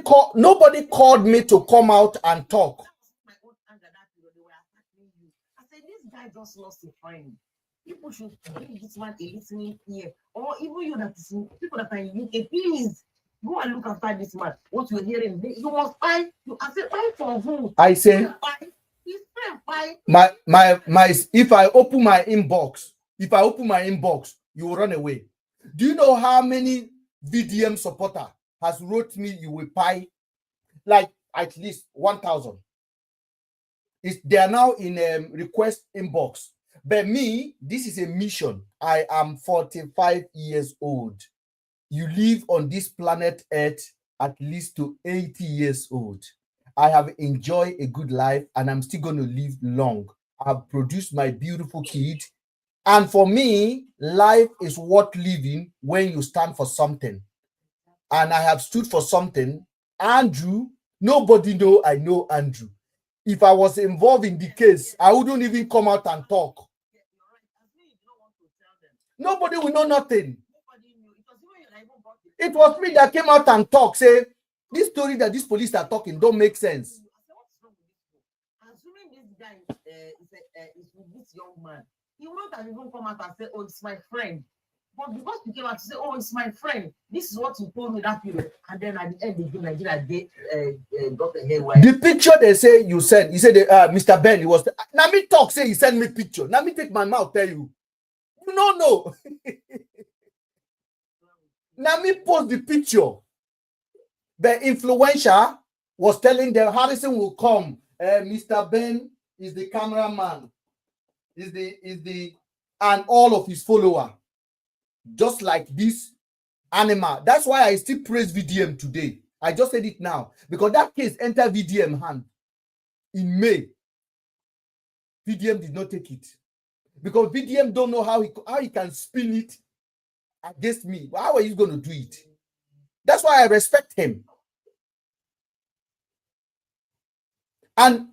called me to come out and talk. That was my own anger that period. They were attacking you. I said, this guy just lost a friend. People should give this man a listening ear. Or even you that is people that are in UK, please go and look after this man. What you're hearing, you must fight. I said, fight for who? I say, he's fight. My if I open my inbox, you will run away. Do you know how many VDM supporter has wrote me you will pay? Like at least 1,000. They are now in request inbox. But me, this is a mission. I am 45 years old. You live on this planet Earth at least to 80 years old. I have enjoyed a good life and I'm still going to live long. I've produced my beautiful kid. And for me, life is worth living when you stand for something. And I have stood for something. Andrew, nobody know I know Andrew. If I was involved in the case, I wouldn't even come out and talk. Nobody will know nothing. It was me that came out and talked, say, this story that these police are talking don't make sense. Assuming this guy is with this young man, he wouldn't have even come out and say, oh, it's my friend. But because he came out to say, oh, it's my friend, this is what he told me that period. And then at the end, they Nigeria got the hair. The picture they say you sent, he said, Mr. Ben, he was. Now me talk, say he sent me picture. Now me take my mouth, tell you. No. Now me post the picture. The influencer was telling them Harrison will come. Mr. Ben is the cameraman. And all of his follower. Just like this animal. That's why I still praise VDM today. I just said it now. Because that case entered VDM hand in May. VDM did not take it. Because VDM don't know how he can spin it against me. How are you going to do it? That's why I respect him. And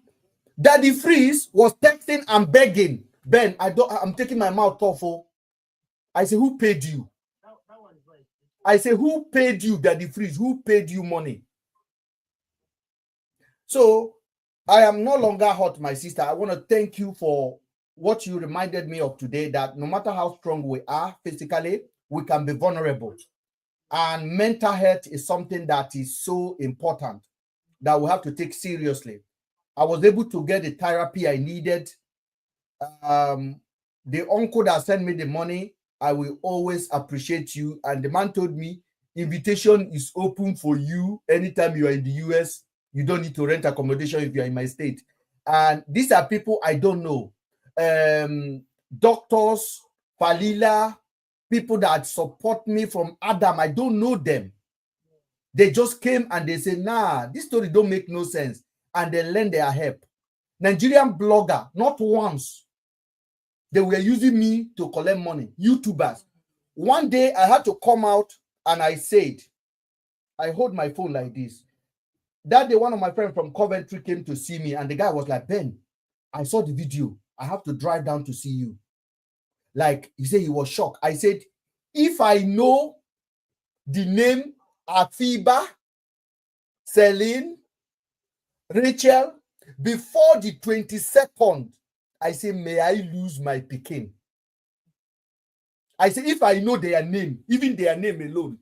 Daddy Freeze was texting and begging, Ben, I'm taking my mouth off. I say, who paid you? I say, who paid you, Daddy Freeze? Who paid you money? So I am no longer hot, my sister. I want to thank you for what you reminded me of today, that no matter how strong we are physically, we can be vulnerable. And mental health is something that is so important that we have to take seriously. I was able to get the therapy I needed. The uncle that sent me the money, I will always appreciate you. And the man told me, invitation is open for you anytime you are in the US. You don't need to rent accommodation if you are in my state. And these are people I don't know. Doctors, Falila, people that support me from Adam, I don't know them. They just came and they say, nah, this story don't make no sense. And they lend their help. Nigerian blogger, not once, they were using me to collect money. YouTubers. One day I had to come out and I said, I hold my phone like this. That day, one of my friends from Coventry came to see me and the guy was like, Ben, I saw the video. I have to drive down to see you. Like, he said he was shocked. I said, if I know the name Afiba, Celine, Rachel, Before the 22nd, I say, may I lose my Peking? I say, if I know their name, even their name alone,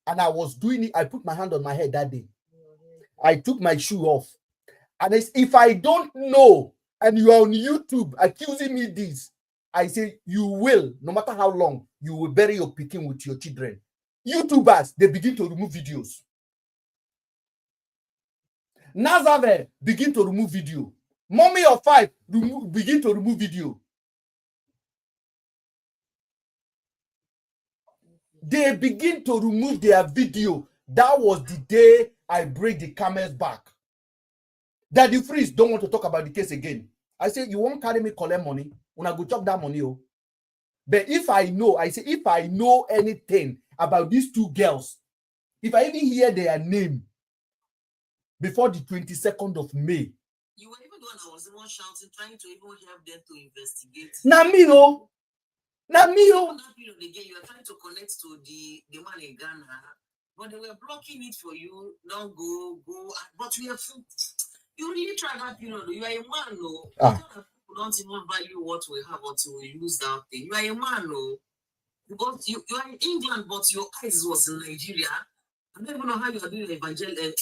and I was doing it, I put my hand on my head that day. I took my shoe off. And if I don't know, and you are on YouTube accusing me this, I say, you will, no matter how long, you will bury your Peking with your children. YouTubers, they begin to remove videos. Nazave begin to remove video. Mommy of 5 begin to remove video. They begin to remove their video. That was the day I break the camel's back. Daddy Freeze don't want to talk about the case again. I say, you won't carry me collect money. When I go chop that money, oh. But if I know, I say, if I know anything about these 2 girls, if I even hear their name before the 22nd of May. You were even the one that was the one shouting, trying to even help them to investigate. Na me, oh. Na me, oh. That period again, you were trying to connect to the man in Ghana, but they were blocking it for you. Don't go. But you really tried that period. You are a man, no. People don't even value what we have until we lose that thing. You are a man, no. Because you are in England, but your eyes was in Nigeria. I don't even know how you are doing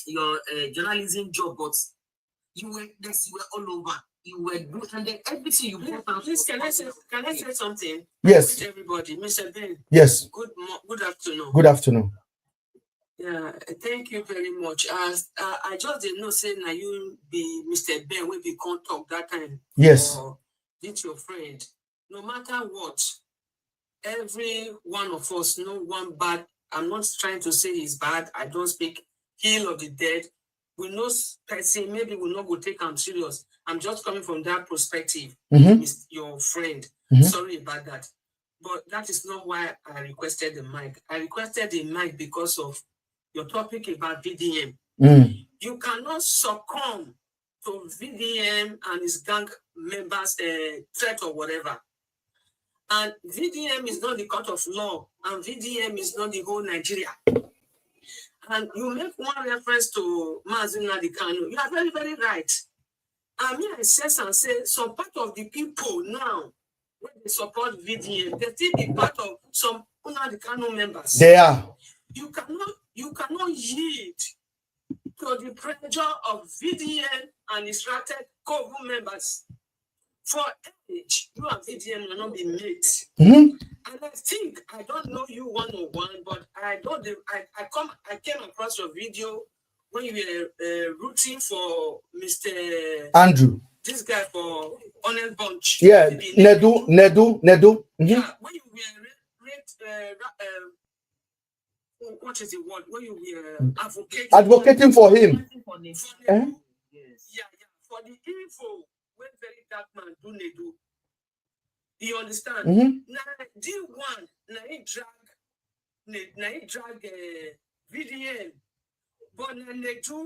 your journalism job, but you were all over. You were good, and then everything you brought out. Please, can I say something? Yes. Everybody, Mr. Ben. Yes. Good afternoon. Good afternoon. Yeah, thank you very much. I just didn't know say now you be Mr. Ben will be talk that time. Yes. It's your friend. No matter what, every one of us know one bad. I'm not trying to say he's bad. I don't speak ill of the dead. We know person, maybe we'll not go take him serious. I'm just coming from that perspective. Your friend. Sorry about that. But that is not why I requested the mic. I requested the mic because of your topic about VDM. You cannot succumb to VDM and his gang members' threat or whatever. And VDM is not the court of law, and VDM is not the whole Nigeria. And you make one reference to Mazi Nnamdi Kanu. You are very, very right. I mean, I say some part of the people now, when they support VDM, they still be part of some Nnamdi Kanu members. They are. You cannot yield to the pressure of VDM and its rated COVU members. For age, you and VDM will not be mates. And I think I don't know you one-on-one, but I came across your video when you were rooting for Mr. Andrew. This guy for Honest Bunch. Yeah, Nedu. Yeah, when you were what is the word? When you were advocating for him. Yes. Yeah. For the evil, when very dark man do Nedu. You understand? Now, D1, now he drag VDN. But now Nedu,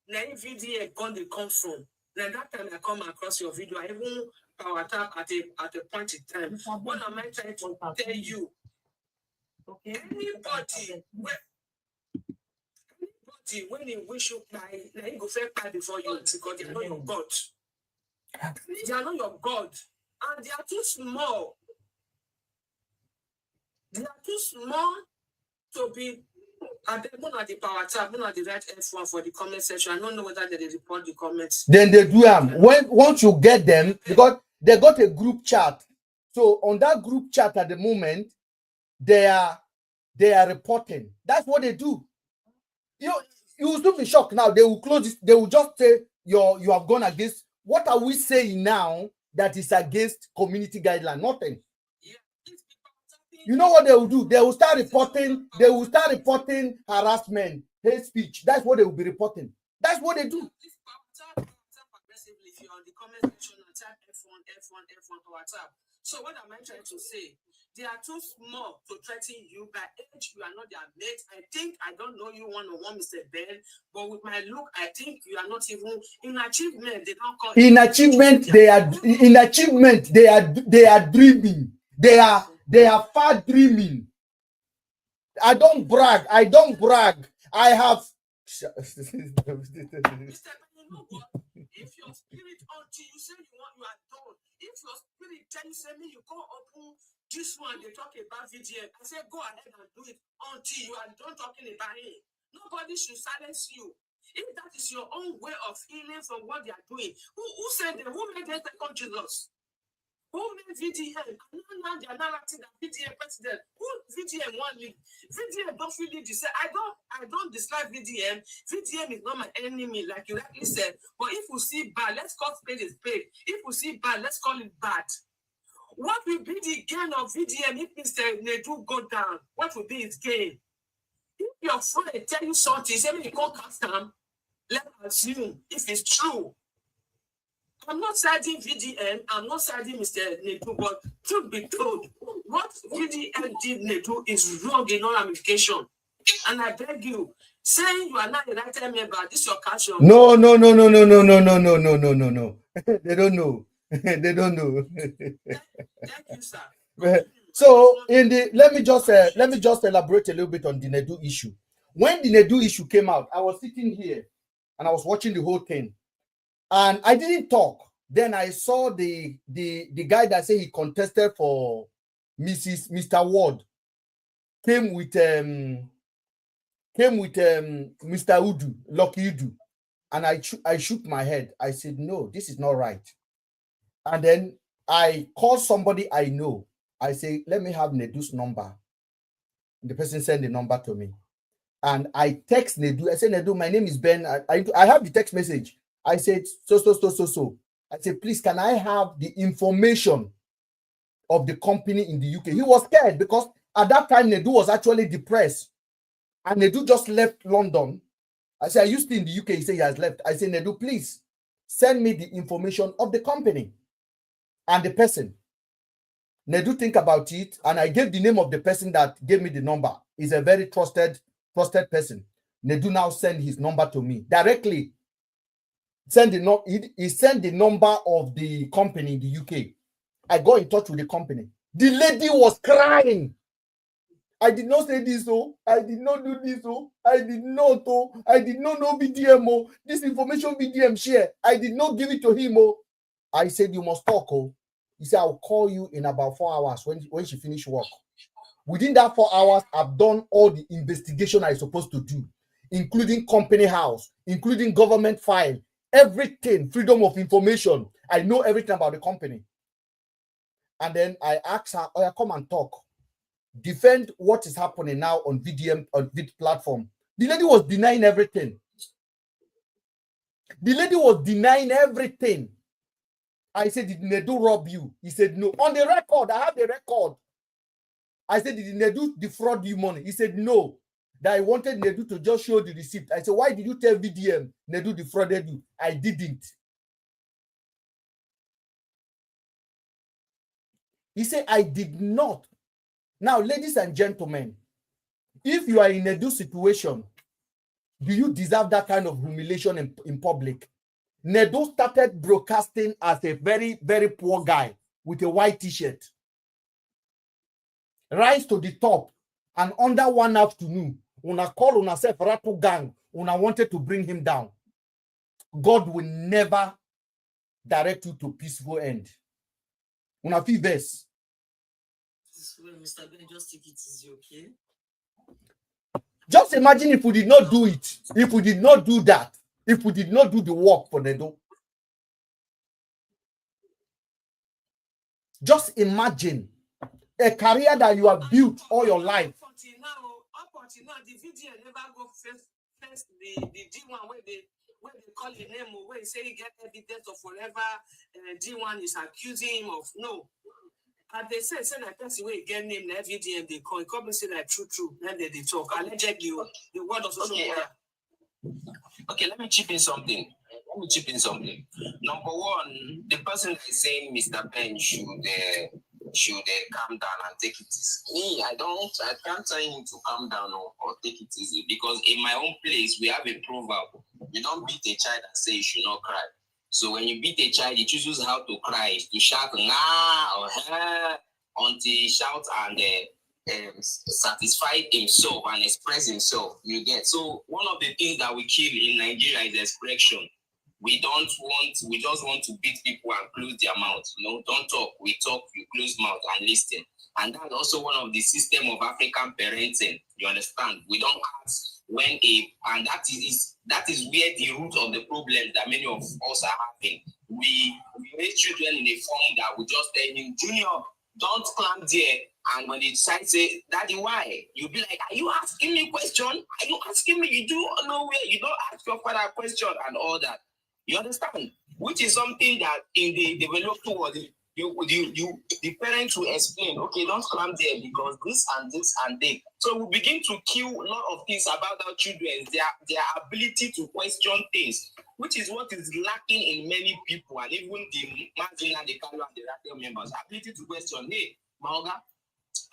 now VDN gone they come from. Now that time I come across your video, I even power tap at a point in time. What am I trying to tell you? Okay. Anybody when he wish you die, now he go fair pie before you because they are not your God. They are not your God. And they are too small. They are too small to be at the power tab, at the right F1 for the comment section. I don't know whether they report the comments. Then they do them. Once you get them, because they got a group chat. So on that group chat at the moment, they are reporting. That's what they do. You will still be shocked now. They will close it. They will just say you have gone against. What are we saying now that is against community guideline? Nothing. You know what they will do? They will start reporting. They will start reporting harassment, hate speech. That's what they will be reporting. That's what they do. If you're on the comment section and type F1 power tab. So what am I trying to say? They are too small to threaten you. By age, you are not their mate. I don't know you one-on-one, Mr. Ben, but with my look, I think you are not even in achievement. They don't call in achievement. They are dreaming. They are far dreaming. I don't brag. I have. Mr. Ben, know what? If your spirit until you say you are done, if your spirit tell you say me you go open this one they talk about VDM, I say go ahead and do it until you are done talking about it. Nobody should silence you. If that is your own way of healing from what they are doing, who said them? Who made them second Jesus? Who made VDM? Now they are narrating that VDM president. Who VDM one lead? VDM don't really decide. I don't dislike VDM. VDM is not my enemy, like you rightly said. But if we see bad, let's call spade a spade. If we see bad, let's call it bad. What will be the gain of VDM if Mr. Nedu go down? What will be his gain? If your friend tell you something, say you can't cast them, let's assume if it's true. I'm not siding VDM, I'm not siding Mr. Nedu, but truth be told, what VDM did Nedu is wrong in all ramification. And I beg you, saying you are not a right member, this is your caption. No. They don't know. They don't know. Thank you, sir. So let me just elaborate a little bit on the Nedu issue. When the Nedu issue came out, I was sitting here and I was watching the whole thing, and I didn't talk. Then I saw the guy that said he contested for Mr. Ward came with Mr. Udu, Lucky Udu, and I shook my head. I said, no, this is not right. And then I called somebody I know. I say, let me have Nedu's number. The person sent the number to me. And I text Nedu. I said, Nedu, my name is Ben. I have the text message. I said, so. I said, please, can I have the information of the company in the UK? He was scared because at that time, Nedu was actually depressed. And Nedu just left London. I said, are you still in the UK? He said he has left. I said, Nedu, please send me the information of the company and the person. Nedu think about it, and I gave the name of the person that gave me the number. He's a very trusted person. Nedu now send his number to me directly. He sent the number of the company in the UK. I got in touch with the company. The lady was crying. I did not say this, oh. I did not do this, oh. I did not know VDM, oh. This information VDM share. I did not give it to him, oh. I said, you must talk, oh. He said, I'll call you in about 4 hours when she finish work. Within that 4 hours, I've done all the investigation I'm supposed to do, including company house, including government file, everything, freedom of information. I know everything about the company. And then I asked her, oh, yeah, come and talk. Defend what is happening now on VDM, on VID platform. The lady was denying everything. I said, did Nedu rob you? He said, no. On the record, I have the record. I said, did Nedu defraud you money? He said, no. That I wanted Nedu to just show the receipt. I said, why did you tell VDM Nedu defrauded you? I didn't. He said, I did not. Now, ladies and gentlemen, if you are in Nedu situation, do you deserve that kind of humiliation in public? Nedu started broadcasting as a very, very poor guy with a white t-shirt. Rise to the top, and under one afternoon, una call una self Ratu gang, una wanted to bring him down. God will never direct you to peaceful end. Una feel best. Mr. Ben, just take it easy, okay? Just imagine if we did not do it, if we did not do that, if we did not do the work for Nedu. Just imagine a career that you have built all your life. Up until now, the video never go first the D1 where they call the name, where they say he get evidence of whatever D1 is accusing him of. No. And they say that person where get name na VDM they call. He come and say that true. Then they talk. Allegedly, the word of Okay, let me chip in something. Number one, the person that is saying Mr. Ben should calm down and take it easy. Me, I can't tell him to calm down or take it easy, because in my own place we have a proverb: you don't beat a child and say you should not cry. So when you beat a child, he chooses how to cry, to shout nah or until he shouts and satisfy himself and express himself. You get. So one of the things that we kill in Nigeria is expression. we just want to beat people and close their mouth. Don't talk. We talk, you close mouth and listen. And that's also one of the system of African parenting. You understand? We don't ask and that is where the root of the problem that many of us are having. We raise children in a form that we just tell him, Junior, don't climb there. And when they decide to say, Daddy, why? You'll be like, are you asking me a question? Are you asking me? You do nowhere. You don't ask your father a question and all that. You understand? Which is something that in the developed world, the parents will explain, okay, don't climb there because this and this and that. So we begin to kill a lot of things about our children, their ability to question things, which is what is lacking in many people, and even the Mazin and the Kalu and the Ratel members, ability to question, hey, Maoga,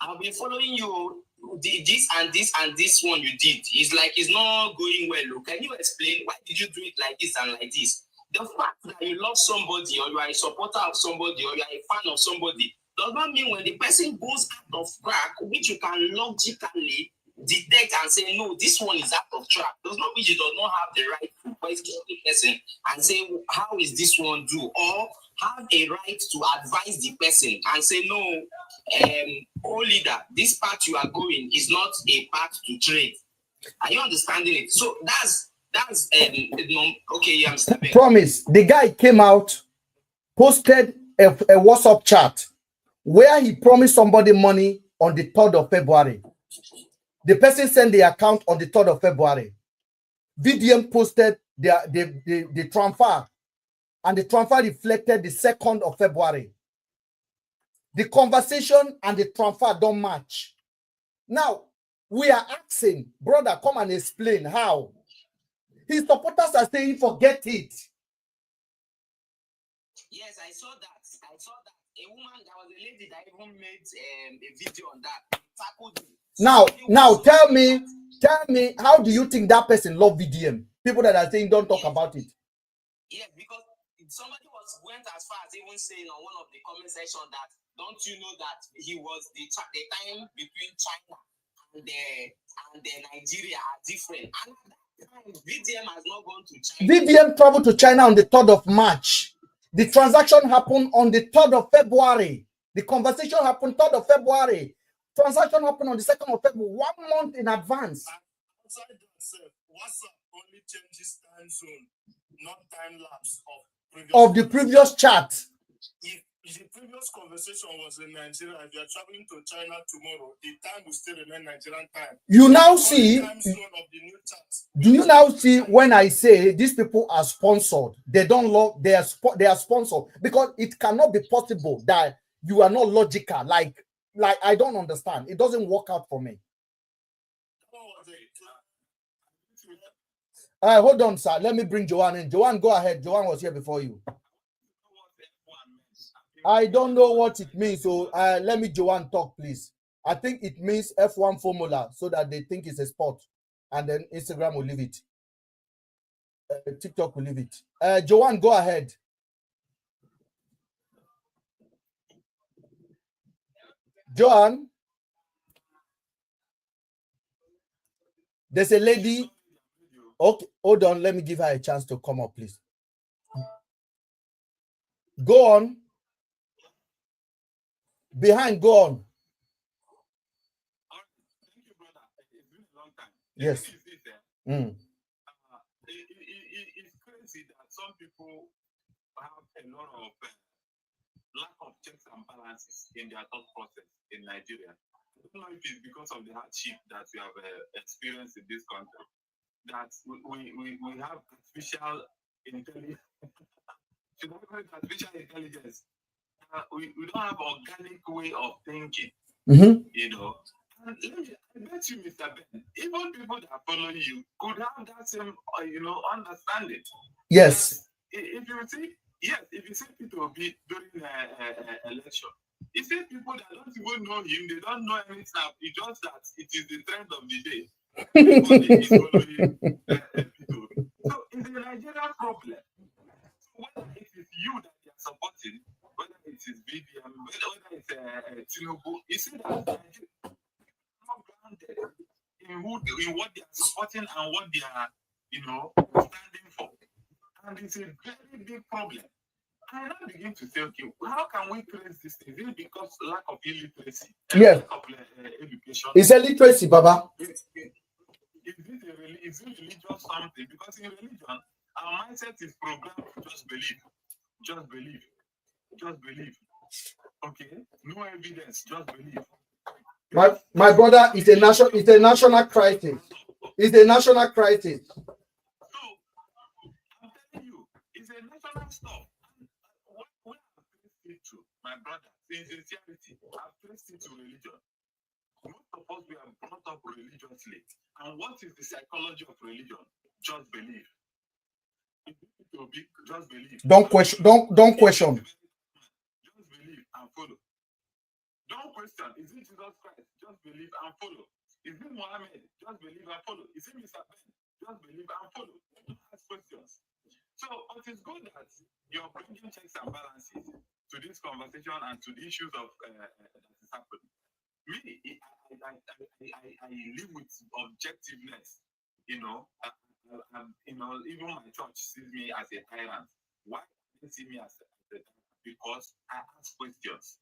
I've been following you, this and this and this one you did. It's like it's not going well. Can you explain why did you do it like this and like this? The fact that you love somebody or you are a supporter of somebody or you are a fan of somebody does not mean when the person goes out of track, which you can logically detect and say, no, this one is out of track, does not mean you do not have the right to question the person and say, how is this one do? Or have a right to advise the person and say, no, leader, this path you are going is not a path to trade. Are you understanding it? So that's okay, yeah, Mr. Ben. Promise. The guy came out, posted a WhatsApp chat where he promised somebody money on the 3rd of February. The person sent the account on the 3rd of February. VDM posted the transfer, and the transfer reflected the 2nd of February. The conversation and the transfer don't match. Now, we are asking, brother, come and explain how. His supporters are saying, forget it. Yes, I saw that. A woman, there was a lady that even made a video on that. Now, tell me, how do you think that person love VDM? People that are saying, don't talk about it. Yeah, because somebody went as far as even saying on one of the comment section that, don't you know that he was the time between China and Nigeria are different. And VDM has not gone to China. VDM traveled to China on the 3rd of March. The transaction happened on the 3rd of February. The conversation happened 3rd of February. Transaction happened on the 2nd of February, 1 month in advance. Outside that, WhatsApp only changes time zone, not time lapse of the previous chat. If the previous conversation was in Nigeria, if you are traveling to China tomorrow, the time will still remain Nigerian time. You now see, time zone of the new chat. Do you now see when I say these people are sponsored? They don't love, they are sponsored, because it cannot be possible that you are not logical. Like I don't understand. It doesn't work out for me. Hold on, sir. Let me bring Joanne in. Joanne, go ahead. Joanne was here before you. I don't know what it means, so let me Joanne talk, please. I think it means F1 formula, so that they think it's a sport, and then Instagram will leave it. TikTok will leave it. Joanne, go ahead. Joanne, there's a lady. Okay, hold on. Let me give her a chance to come up, please. Go on. Behind, go on. Thank you, brother. It's been a long time. Yes. It's crazy that some people have a lot of lack of checks and balances in their thought process in Nigeria. I don't know if it's because of the hardship that we have experienced in this country, that we have artificial intelligence. Should I call it artificial intelligence? We don't have organic way of thinking, you know. And I bet you, Mr. Ben, even people that follow you could have that same, understanding. Yes. If you see people be during election, you see people that don't even know him, they don't know anything. It's just that it is the trend of the day. Everybody is following people. So it's a Nigerian problem. Whether it is you that they are supporting, whether it is BBM, whether it's Tinubu, you see that Nigeria is not grounded in what they are supporting and what they are, standing for. And it's a very big problem. And I begin to say, okay, how can we trace this thing? Is it because lack of illiteracy? Yes. Lack of education? It's illiteracy, Baba. Is it religious something? Because in religion, our mindset is programmed to just believe. Just believe. Just believe. Okay? No evidence, just believe. My brother, it's a national crisis. It's a national crisis. So I'm telling you, it's a national stuff. What I've traced it to, my brother, sincerity, I've traced it to religion. Most of us we are brought up religiously. And what is the psychology of religion? Just believe. Just believe. Don't question. Don't question. Just believe and follow. Don't question. Is it Jesus Christ? Just believe and follow. Is it Muhammad? Just believe and follow. Is it Mrben? Just believe and follow. Don't ask questions. So it is good that you're bringing checks and balances to this conversation and to the issues of that is happening. Me, I live with objectiveness. You know, even my church sees me as a tyrant. Why do they see me as a tyrant? Because I ask questions.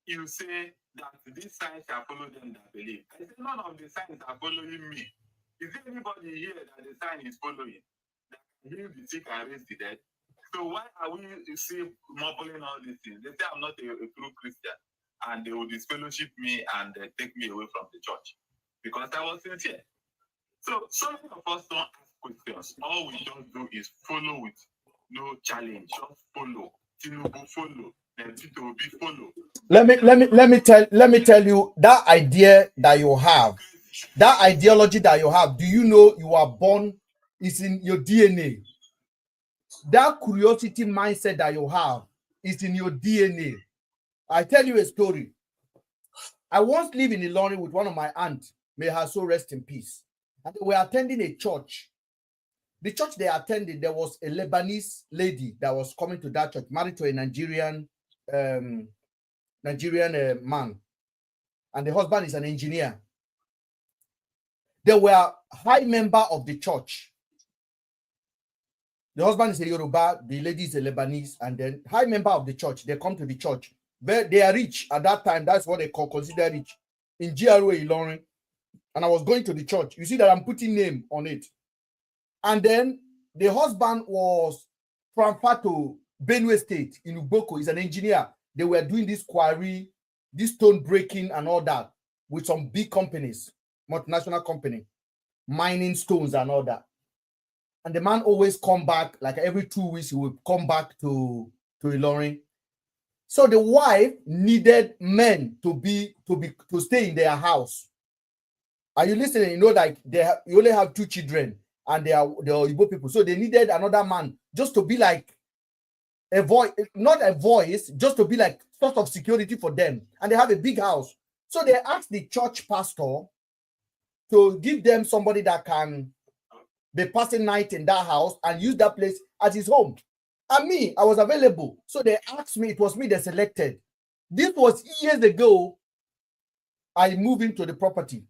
You say that these signs shall follow them that believe. I say none of the signs are following me. Is there anybody here that the sign is following? That can heal the sick and raise the dead? So why are we still mumbling all these things? They say I'm not a true Christian, and they will disfellowship me and take me away from the church because I was sincere. So many of us don't ask questions. All we just do is follow with no challenge. Just follow. Tinubu follow. Then Tito will be follow. Let me tell you that idea that you have, that ideology that you have. Do you know you are born? It's in your DNA. That curiosity mindset that you have is in your DNA. I tell you a story. I once lived in Ilorin with one of my aunts. May her soul rest in peace. And we were attending a church. The church they attended, there was a Lebanese lady that was coming to that church, married to a Nigerian man. And the husband is an engineer. They were high member of the church. The husband is a Yoruba, the lady is a Lebanese, and then high member of the church. They come to the church. They are rich at that time. That's what they consider rich. In GRA Ilorin. And I was going to the church. You see that I'm putting name on it. And then the husband was transferred to Benue State in Uboko. He's an engineer. They were doing this quarry, this stone breaking and all that with some big companies, multinational company, mining stones and all that. And the man always come back, like every 2 weeks, he would come back to Ilorin. So the wife needed men to stay in their house. Are you listening? You know, like you only have 2 children and they are Igbo people. So they needed another man just to be like a voice, not a voice, just to be like sort of security for them. And they have a big house. So they asked the church pastor to give them somebody that can be passing night in that house and use that place as his home. And me, I was available. So they asked me, it was me they selected. This was years ago. I moved into the property.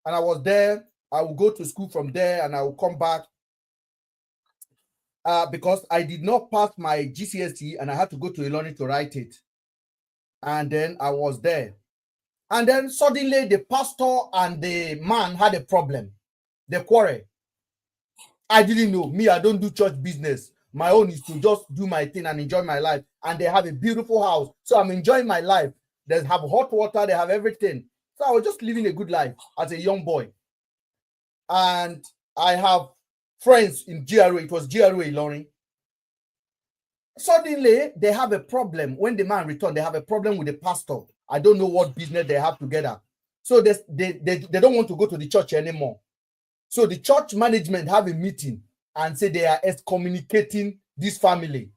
And I was there. I would go to school from there and I would come back because I did not pass my GCSE and I had to go to Ilorin to write it. And then I was there. And then suddenly the pastor and the man had a problem. They quarreled. I didn't know. Me, I don't do church business. My own is to just do my thing and enjoy my life. And they have a beautiful house. So I'm enjoying my life. They have hot water. They have everything. So I was just living a good life as a young boy. And I have friends in GRA. It was GRA Ilorin. Suddenly, they have a problem. When the man returned, they have a problem with the pastor. I don't know what business they have together. So they don't want to go to the church anymore. So the church management have a meeting and say they are excommunicating this family.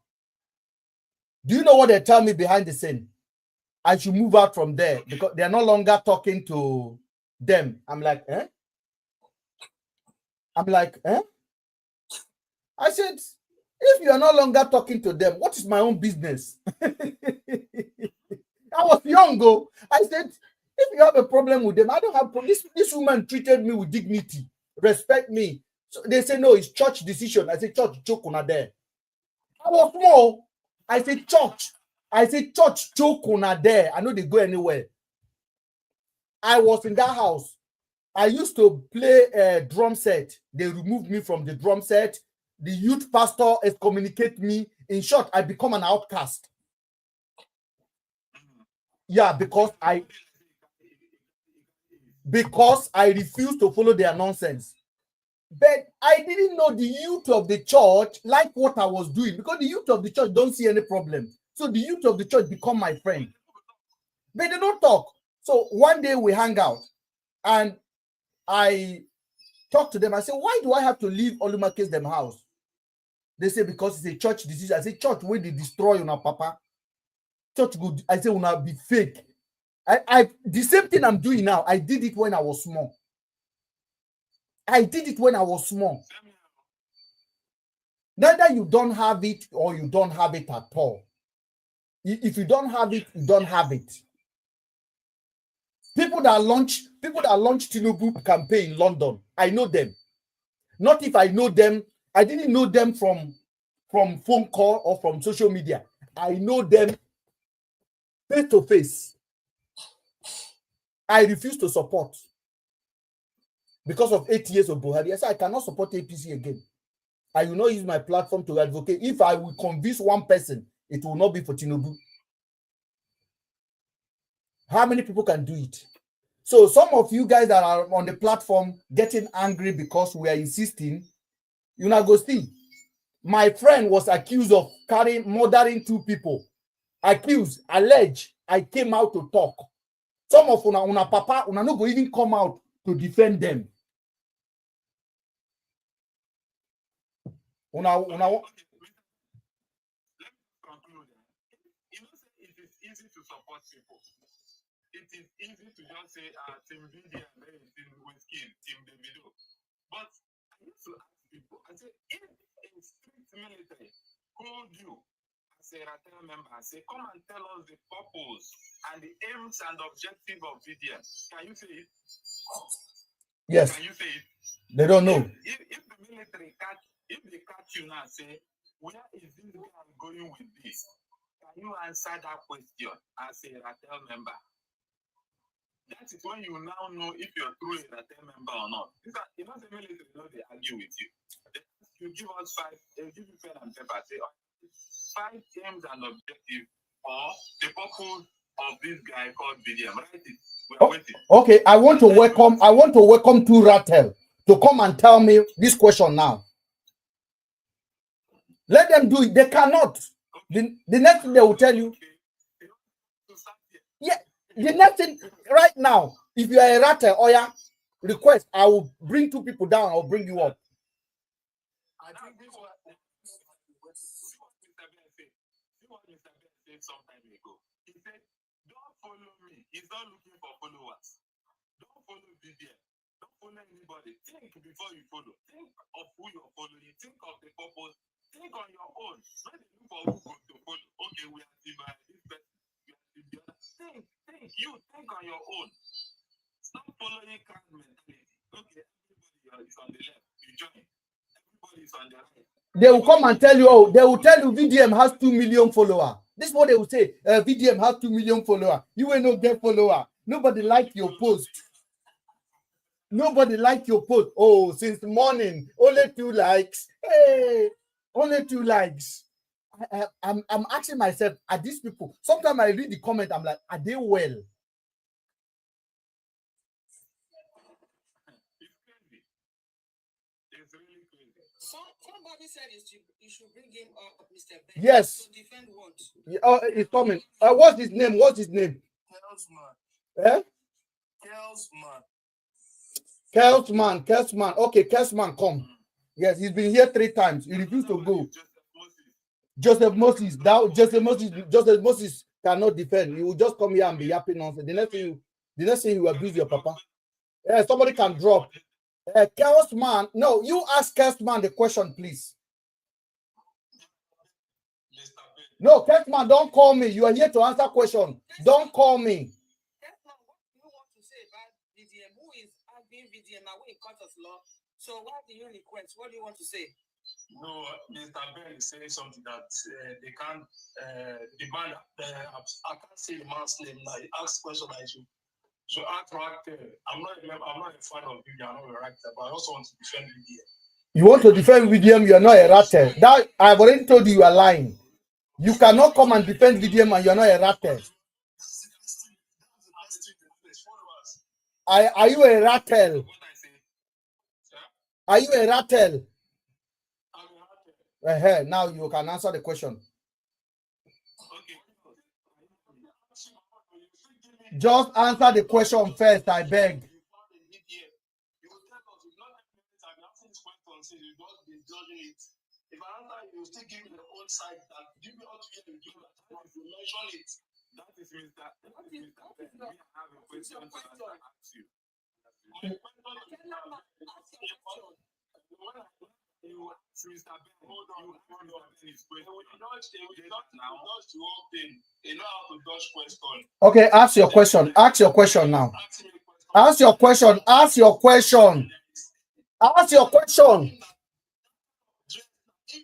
Do you know what they tell me behind the scene? I should move out from there because they are no longer talking to them. I'm like, eh? I said, if you are no longer talking to them, what is my own business? I was young, though. I said, if you have a problem with them, I don't have this woman treated me with dignity, respect me. So they say, no, it's church decision. I say, church, joke on there. I was small. I say, church. I say, church, joke on there. I know they go anywhere. I was in that house. I used to play a drum set. They removed me from the drum set. The youth pastor excommunicate me. In short, I become an outcast. Yeah, because I refuse to follow their nonsense. But I didn't know the youth of the church like what I was doing, because the youth of the church don't see any problem. So the youth of the church become my friend. But they don't talk. So one day we hang out and I talk to them. I say, why do I have to leave Olumake's them house? They say, because it's a church decision. I say, church, when they destroy on our papa, church good. I say, will be fake. I the same thing I'm doing now. I did it when I was small. Neither you don't have it or you don't have it at all. If you don't have it, you don't have it. People that launch Tinubu campaign in London, I know them. Not if I know them, I didn't know them from phone call or from social media. I know them face to face. I refuse to support because of 8 years of Buhari. I said I cannot support APC again. I will not use my platform to advocate. If I will convince one person, it will not be for Tinubu. How many people can do it? So some of you guys that are on the platform getting angry because we are insisting, you know, go see. My friend was accused of murdering 2 people. Accused, alleged. I came out to talk. Some of una papa, una no go even come out to defend them. Let me conclude. You know, it is easy to support people. It is easy to just say, Team Video and then Team Whiskey, Team Davido. But I used to ask people, I say, if a strict military called you as a Ratel member and say, come and tell us the purpose and the aims and objective of VDM, can you say it? Yes. Can you say it? They don't know. If the military if they catch you now and say, where is this guy going with this? Can you answer that question as a Ratel member? That is when you now know if you're truly a Ratel member or not. You know, the military know they argue with you. You give us 5, they give you pen and paper, say 5 aims and objectives or the purpose of this guy called BDM. Write it. We are waiting. Okay, I want to welcome 2 Ratel to come and tell me this question now. Let them do it. They cannot. The next thing they will tell you. Yeah, the next thing right now, if you are a Ratel or request, I will bring 2 people down. I'll bring you up. I think this was what Mr. Ben said some time ago. He said, don't follow me. He's not looking for followers. Don't follow BDM. Don't follow anybody. Think before you follow. Think of who you're following. Think of the purpose. Think on your own. Not look for who to follow. Okay, we are team this person. We are team the other. Think. You think on your own. Stop following crowd mentality. Okay, everybody is on the left. You join. Everybody is on the right. They will come and tell you, they will tell you VDM has 2 million followers. This is what they will say. VDM has 2 million followers. You will not get follower. Nobody like your post. Nobody like your post. Oh, since morning, only 2 likes. Hey, only 2 likes. I'm asking myself, are these people? Sometimes I read the comment, I'm like, are they well? Somebody said you should bring him up, Mr. Ben. Yes. To defend what? Oh, it's coming. What's his name? Kelsman. Eh? Kelsman. Okay, Kelsman, come. Yes, he's been here 3 times. He refused to go. Joseph Moses cannot defend. He will just come here and be yapping nonsense. The next thing he will abuse your papa. Yeah, somebody can drop. Kelsman, no, you ask Kelsman the question, please. No, Kelsman, don't call me. You are here to answer question. Don't call me. Kelsman, what do you want to say about VDM? Who is arguing VDM now? We in court of law. So why do you request? What do you want to say? No, Mr. Ben is saying something that they can't demand. I can't say the man's name now. He asked question I should act right. I'm not a fan of video. I'm not a writer, but I also want to defend video. You want to defend VDM, you are not a ratter. That I've already told you are lying. You cannot come and defend VDM and you are not a ratter. Are you a rattle? Are you a rattle? Now you can answer the question. Just answer the question first, I beg. If I answer, you still give me the old side that give me all to hear you mention it. That is Mr. We have a question to ask you. Okay, ask your question. Ask your question now. Ask your question. Ask your question. Ask your question. If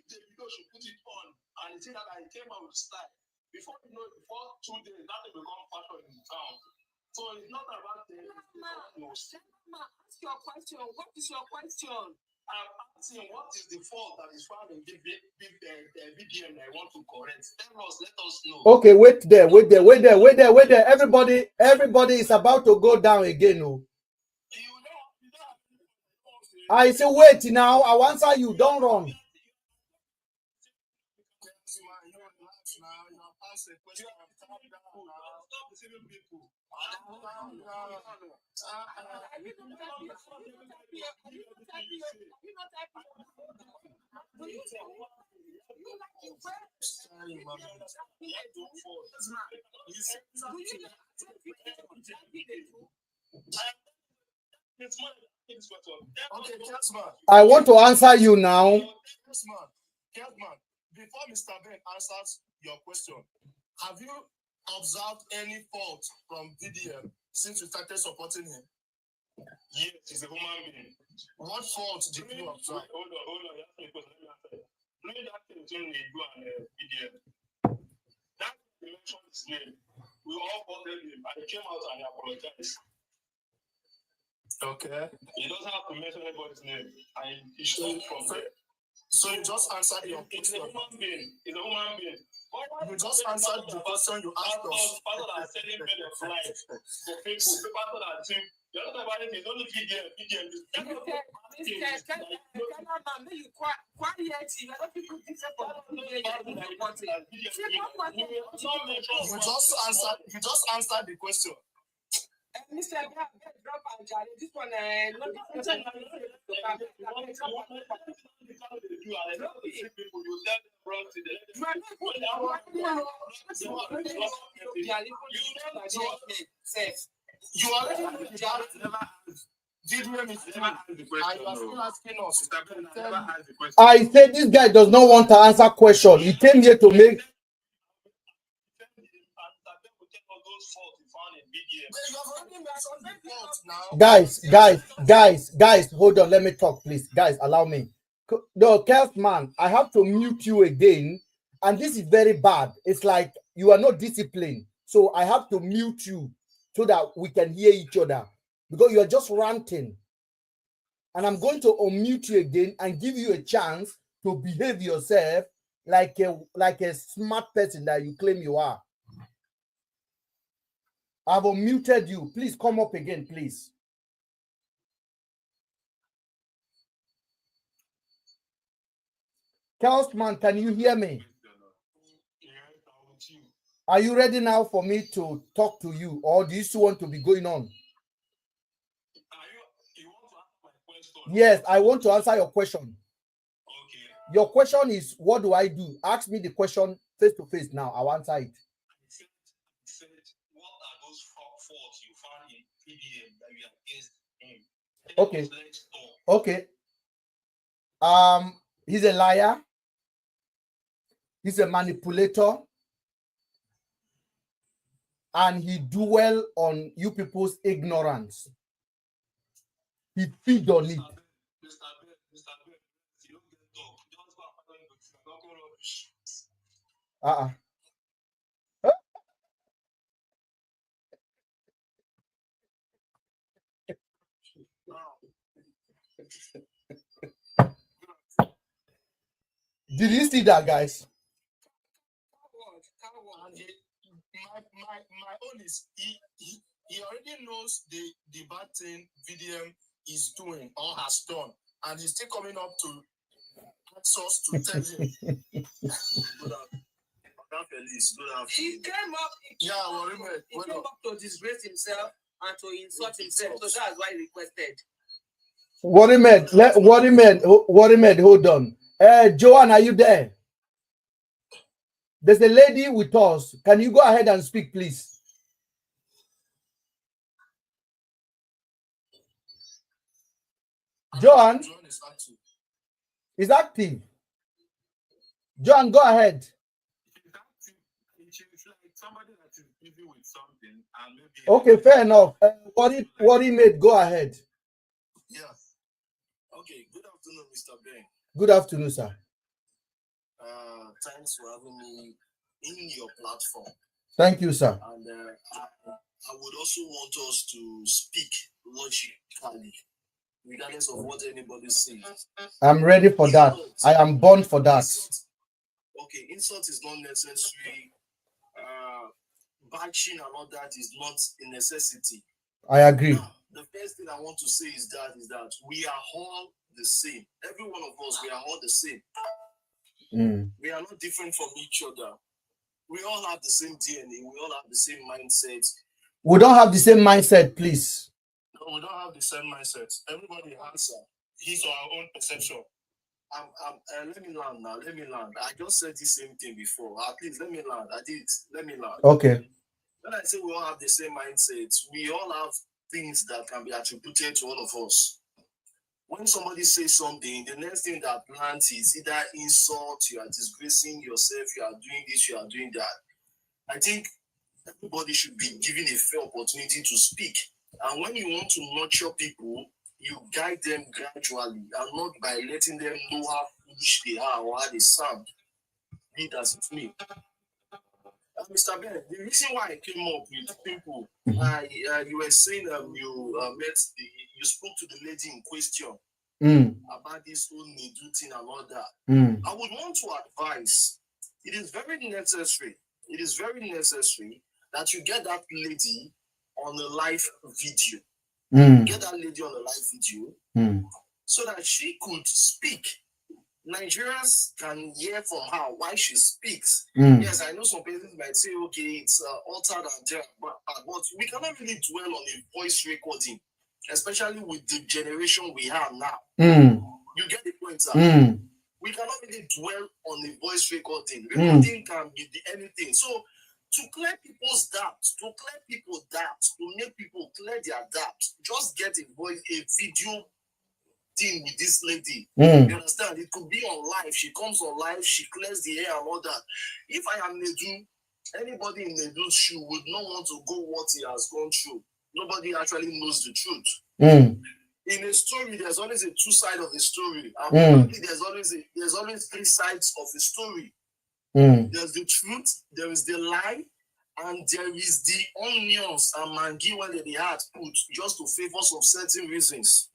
the video should put it on and see that I came out with style, before you know, before 2 days, that will become fashion in town. So it's not about the ask your question. What is your question? I'm asking what is the fault that is found in the VDM I want to correct. Tell us, let us know. Okay, wait there. Everybody is about to go down again. Oh. I say wait now. I'll answer you. Don't run. I want to answer you now. Before Mr. Ben answers your question, have you observed any fault from VDM since you started supporting him? Yes, he's a human being. What fault did you observe? Hold on. Let me that thing between you and VDM. That mentioned his name. We all voted him and he came out and he apologized. Okay. He doesn't have to mention anybody's name. And he should from there. So you just answered your question. He's a human being. You just answered the question you asked us. Pastor are selling men of life. For people. Pastor are saying, you're not about it. It's only VDM. You just answered the question. Mr. Drop and Charlie, this one, you already I said this guy does not want to answer question. He came here to make. Guys, hold on. Let me talk, please. Guys, allow me. No, man, I have to mute you again. And this is very bad. It's like you are not disciplined. So I have to mute you so that we can hear each other. Because you are just ranting. And I'm going to unmute you again and give you a chance to behave yourself like a smart person that you claim you are. I've unmuted you. Please come up again, please. Man, can you hear me? Are you ready now for me to talk to you, or do you still want to be going on? Yes, I want to answer your question. Okay. Your question is, what do I do? Ask me the question face to face now. I'll answer it. What are those faults you found in PDM that you are against him? Okay. He's a liar. He's a manipulator. And he dwell on you people's ignorance. He feed on it. Mr. Did you see that, guys? My own is he already knows the bad thing VDM is doing or has done, and he's still coming up to ask us to tell him. He came up. Yeah, Mrben. He came up to disgrace himself and to insult himself. So that's why he requested. Mrben, hold on. Joanne, are you there? There's a lady with us. Can you go ahead and speak, please? Joanne is active. Joanne, go ahead. Somebody that is busy with something and maybe Okay, fair enough. What he made, go ahead. Yeah. Okay. Good afternoon, Mr. Ben. Good afternoon, sir. Thanks for having me in your platform. Thank you, sir. And I would also want us to speak logically, regardless of what anybody says. I'm ready for that. I am born for that. Okay, insult is not necessary. Bashing and all that is not a necessity. I agree. Now, the first thing I want to say is that we are all the same. Every one of us, we are all the same. We are not different from each other. We all have the same DNA. We all have the same mindset. We don't have the same mindset, please. No, we don't have the same mindset. Everybody has his or her own perception. Let me land now. Let me land. I just said the same thing before. At least let me land. Let me land. Okay. When I say we all have the same mindset, we all have things that can be attributed to all of us. When somebody says something, the next thing that lands is either insult, you are disgracing yourself, you are doing this, you are doing that. I think everybody should be given a fair opportunity to speak. And when you want to nurture people, you guide them gradually and not by letting them know how foolish they are or how they sound. Be it as it's me. Mr. Ben, the reason why I came up with people, you were saying you spoke to the lady in question about this whole Nidu thing and all that. I would want to advise, it is very necessary that you get that lady on a live video. Get that lady on a live video so that she could speak. Nigerians can hear from her why she speaks. Yes, I know some people might say, okay, it's altered and there, but we cannot really dwell on a voice recording, especially with the generation we have now. You get the point, sir? We cannot really dwell on a voice recording. Recording can be anything. So, to clear people's doubts, to make people clear their doubts, just get a video thing with this lady. You understand? It could be on live. She comes on live, she clears the air and all that. If I am Nedu, anybody in Nedu's shoe would not want to go what he has gone through. Nobody actually knows the truth. In a story, there's always a two sides of the story. And probably there's always three sides of the story. There's the truth, there is the lie, and there is the onions and mangi when they had put just to favor some certain reasons.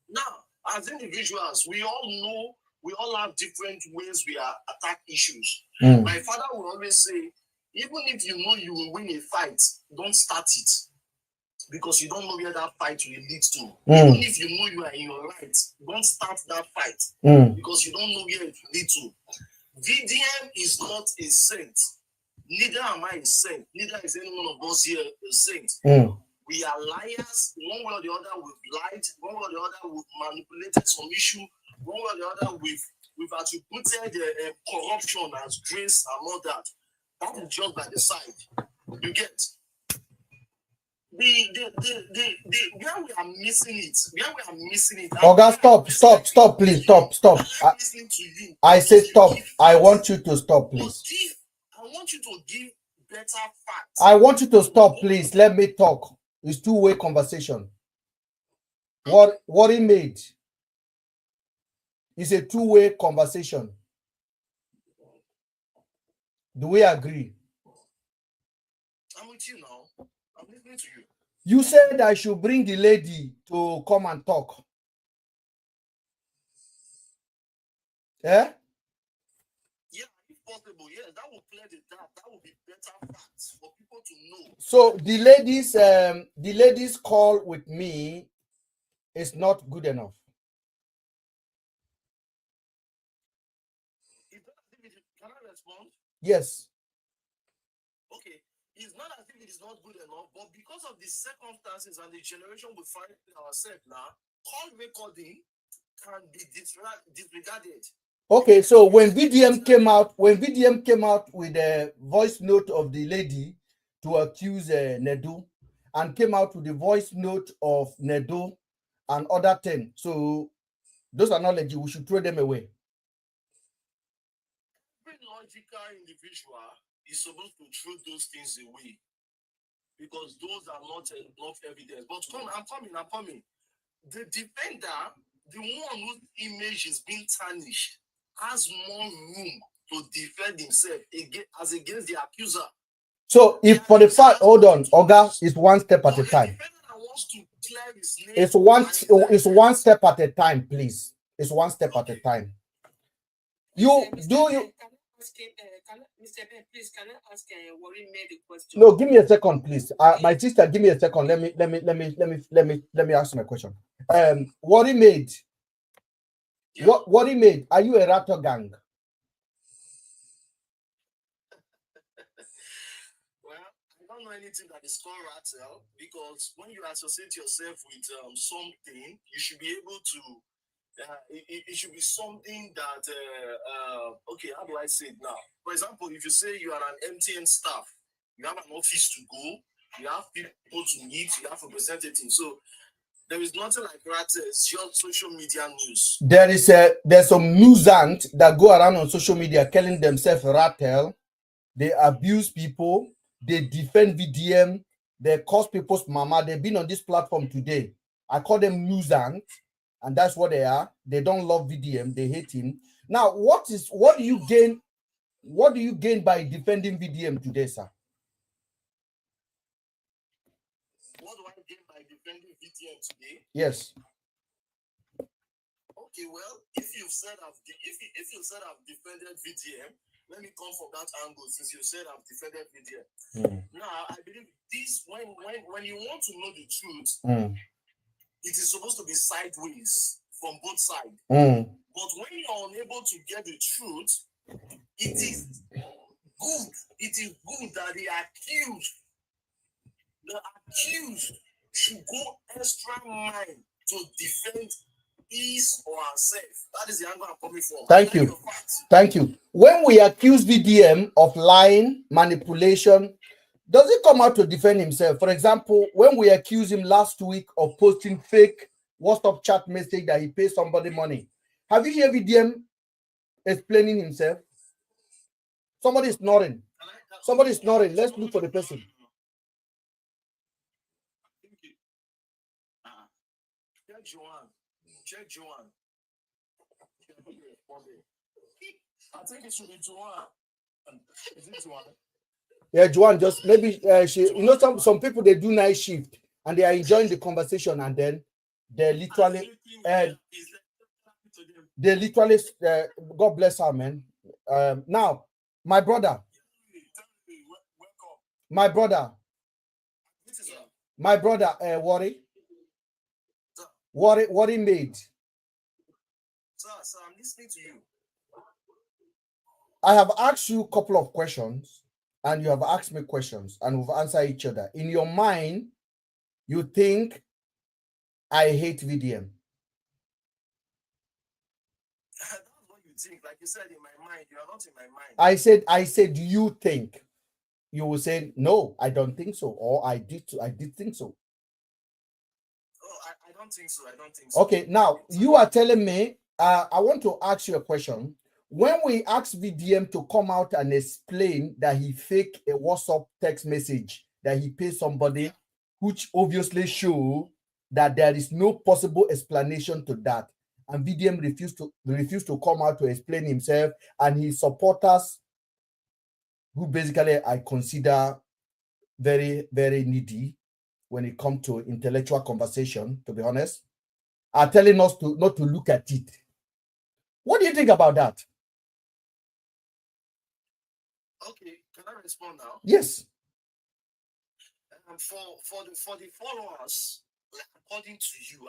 Now, as individuals, we all know, we all have different ways we attack issues. My father would always say, even if you know you will win a fight, don't start it. Because you don't know where that fight will lead to. Even if you know you are in your right, don't start that fight. Because you don't know where it will lead to. VDM is not a saint. Neither am I a saint. Neither is any one of us here a saint. We are liars. One way or the other, we've lied. One way or the other, we've manipulated some issue. One way or the other, we've attributed corruption as grace and all that. That is just by the side. You get where we are missing it. Oga, stop, please, stop. I say stop. I want you to stop, please. I want you to give better facts. I want you to stop, please. Let me talk. It's two-way conversation. What he made is a two-way conversation. Do we agree? I'm with you now. I'm listening to you. You said I should bring the lady to come and talk. Eh? Yeah, if possible, yes, that will clear the doubt. That will be better facts for people to know. So the ladies call with me is not good enough. Can I respond? Yes. Okay, it's not as if it is not good enough, but because of the circumstances and the generation we find ourselves now, call recording can be disregarded. Okay, so when VDM came out with a voice note of the lady to accuse Nedu, and came out with the voice note of Nedu and other 10, so those are not legit. We should throw them away. Every logical individual is supposed to throw those things away because those are not enough evidence. But I'm coming. The defender, the one whose image is being tarnished, has more room to defend himself against the accuser. So if for the fact, hold on, Oga, it's one step at a time. It's one step at a time, please. It's one step at a time. Mr. Ben, please, can I ask Worry made a question? No, give me a second, please. My sister, give me a second. Let me ask my question. Worry made. What Worry made? Are you a Raptor gang? Well, I don't know anything that is called rattle because when you associate yourself with something, you should be able to. It should be something that okay, how do I say it now? For example, if you say you are an MTN staff, you have an office to go, you have people to meet, you have representatives. So there is nothing like rattle. It's your social media news. There's some newsant that go around on social media calling themselves rattle. They abuse people, they defend VDM, they cause people's mama. They've been on this platform today. I call them newsant. And that's what they are. They don't love VDM. They hate him. Now, what do you gain? What do you gain by defending VDM today, sir? What do I gain by defending VDM today? Yes. Okay, well, if you said I've defended VDM, let me come from that angle since you said I've defended VDM. Now, I believe this when you want to know the truth, it is supposed to be sideways from both sides. But when you're unable to get the truth, it is good. It is good that the accused should go extra mile to defend his or herself. That is the angle I'm coming from. Thank you. When we accuse VDM of lying, manipulation, does he come out to defend himself? For example, when we accused him last week of posting fake WhatsApp chat message that he paid somebody money, have you heard VDM explaining himself? Somebody is snoring. Somebody is snoring. Let's look for the person. Check Joanne. I think it should be Joanne. Is it Joanne? Yeah, Joanne, just maybe she, some people, they do night shift and they are enjoying the conversation, and then they literally God bless her, man. Now, my brother, Worry made. Sir, I'm listening to you. I have asked you a couple of questions, and you have asked me questions, and we've answered each other. In your mind, you think I hate VDM. That's what you think. Like you said, in my mind, you are not in my mind. I said, do you think? You will say, no, I don't think so, or I did think so. Oh, I don't think so. Okay, now you are telling me, I want to ask you a question. When we ask VDM to come out and explain that he faked a WhatsApp text message that he paid somebody, which obviously show that there is no possible explanation to that, and VDM refused to come out to explain himself, and his supporters who basically I consider very, very needy when it comes to intellectual conversation, to be honest, are telling us to not to look at it. What do you think about that? Okay, can I respond now? Yes. For the followers, like, according to you,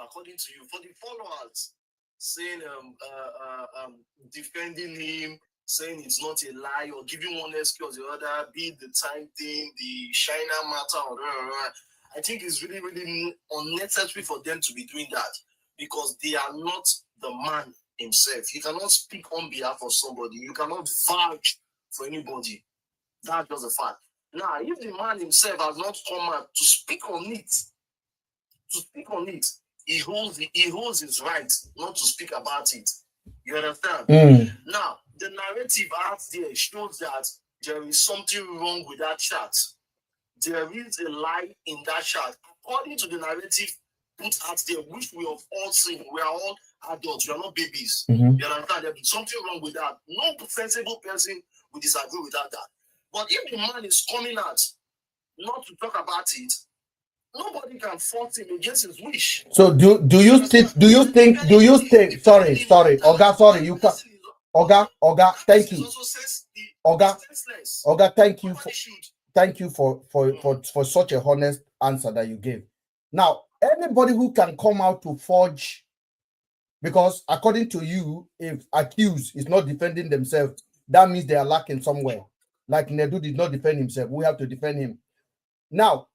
for the followers saying defending him, saying it's not a lie, or giving one excuse or the other, be it the time thing, the China matter, or I think it's really, really unnecessary for them to be doing that, because they are not the man himself. You cannot speak on behalf of somebody. You cannot vouch for anybody. That's just a fact. Now, if the man himself has not come out to speak on it, he holds his right not to speak about it. You understand? Now, the narrative out there shows that there is something wrong with that chat. There is a lie in that chat. According to the narrative put out there, which we have all seen, we are all adults, we are not babies. You understand? There's something wrong with that. No sensible person will disagree with that. But if the man is coming out not to talk about it, nobody can force him against his wish. So do you think sorry, Oga, sorry, you can Oga, thank you. Oga, thank you for such a honest answer that you gave. Now, anybody who can come out to forge, because according to you, if accused is not defending themselves, that means they are lacking somewhere. Like Nedu did not defend himself, we have to defend him. Now,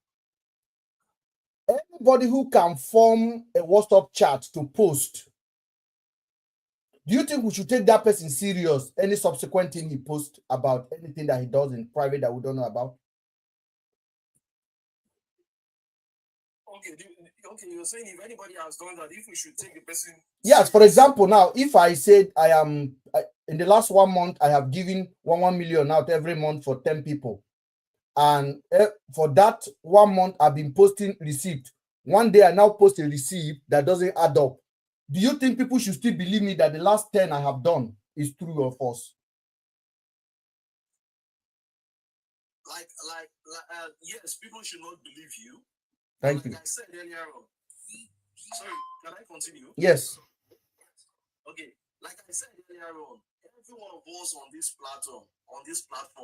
anybody who can form a WhatsApp chat to post, do you think we should take that person serious? Any subsequent thing he posts about anything that he does in private that we don't know about? Okay, you're saying if anybody has done that, if we should take the person. Yes, for example, now, if I said in the last 1 month, I have given 1 million out every month for 10 people. And for that 1 month, I've been posting receipt. One day, I now post a receipt that doesn't add up. Do you think people should still believe me that the last 10 I have done is true or false? Yes, people should not believe you. Thank you. Like I said earlier on. Sorry, can I continue? Yes. Okay, like I said earlier on, every one of us on this platform,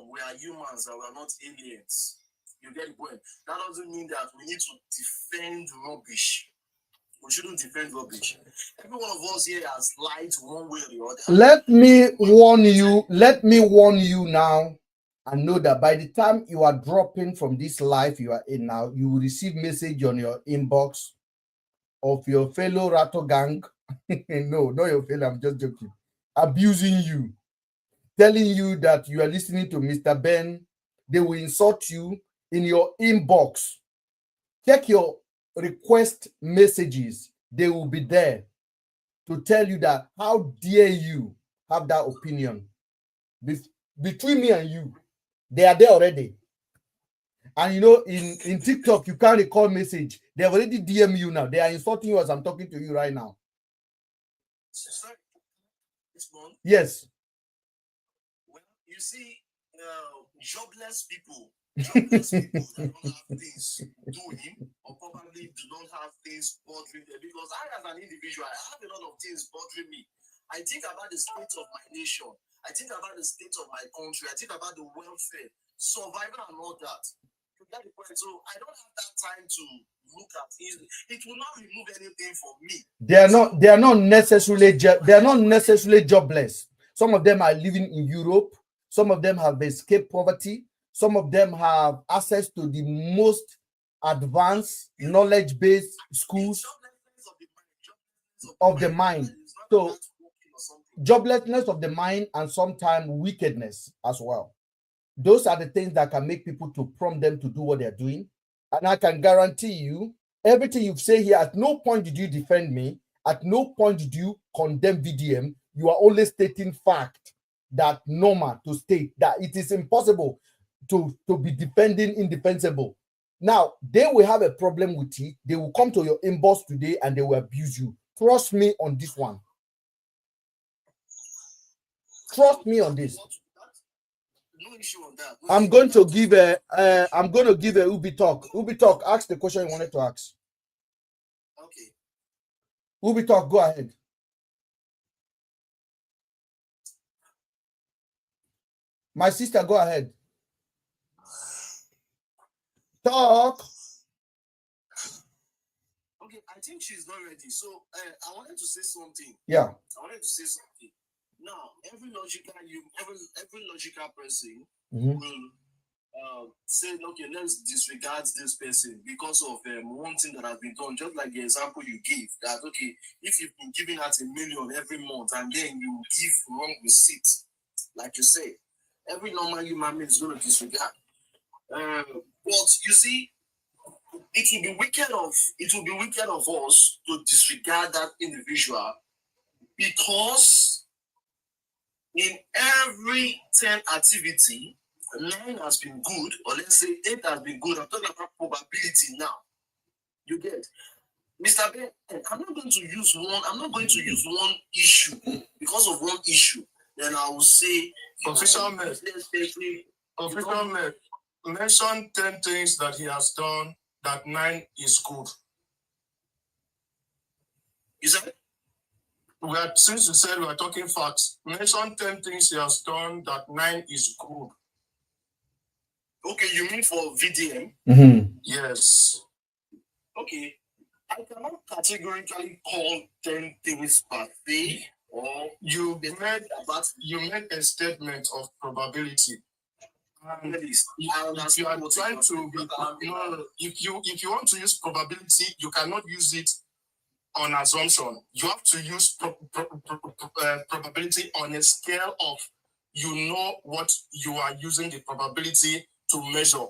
we are humans and we are not aliens. You get the point? That doesn't mean that we need to defend rubbish. We shouldn't defend rubbish. Every one of us here has lied one way or the other. Let me warn you now, and know that by the time you are dropping from this life you are in now, you will receive message on your inbox of your fellow Rato gang. No, not your fellow, I'm just joking. Abusing you, telling you that you are listening to Mr. Ben. They will insult you in your inbox. Check your request messages. They will be there to tell you that how dare you have that opinion. Between me and you, they are there already. And you know, in TikTok, you can't recall message. They have already DM you now. They are insulting you as I'm talking to you right now. Sorry. Yes. Well, you see, jobless people that don't have things doing, or probably do not have things bothering them. Because I, as an individual, I have a lot of things bothering me. I think about the state of my nation. I think about the state of my country. I think about the welfare, survival, and all that. So I don't have that time to look at it. It will not remove anything from me. They are not necessarily jobless. Some of them are living in Europe. Some of them have escaped poverty. Some of them have access to the most advanced knowledge-based schools of the mind. So joblessness of the mind, and sometimes wickedness as well. Those are the things that can make people to prompt them to do what they're doing. And I can guarantee you, everything you've said here, at no point did you defend me. At no point did you condemn VDM. You are only stating fact that normal to state that it is impossible to be defending indefensible. Now, they will have a problem with it. They will come to your inbox today and they will abuse you. Trust me on this one. Trust me on this. No issue on that. I'm going to give a Ubi talk. Ubi talk, ask the question you wanted to ask. Okay. Ubi talk, go ahead. My sister, go ahead. Talk. Okay, I think she's not ready. So I wanted to say something. Yeah. I wanted to say something. Now, every logical person Mhm. will say, okay, let's disregard this person because of one thing that has been done. Just like the example you gave, that okay, if you've been giving out $1 million every month and then you give wrong receipts, like you say, every normal human being is going to disregard. But you see, it will be wicked of us to disregard that individual, because in every 10 activity, 9 has been good, or let's say 8 has been good. I'm talking about probability now. You get, Mr. Ben, I'm not going to use one issue because of one issue. Then I will say, Official Mayor, mention 10 things that he has done that 9 is good. You said? Since you said we are talking facts, mention 10 things he has done that 9 is good. Okay, you mean for VDM? Mm-hmm. Yes. Okay, I cannot categorically call 10 things per se, or you made a statement of probability. And if you are trying to be, if you want to use probability, you cannot use it on assumption. You have to use probability on a scale of, what you are using the probability to measure.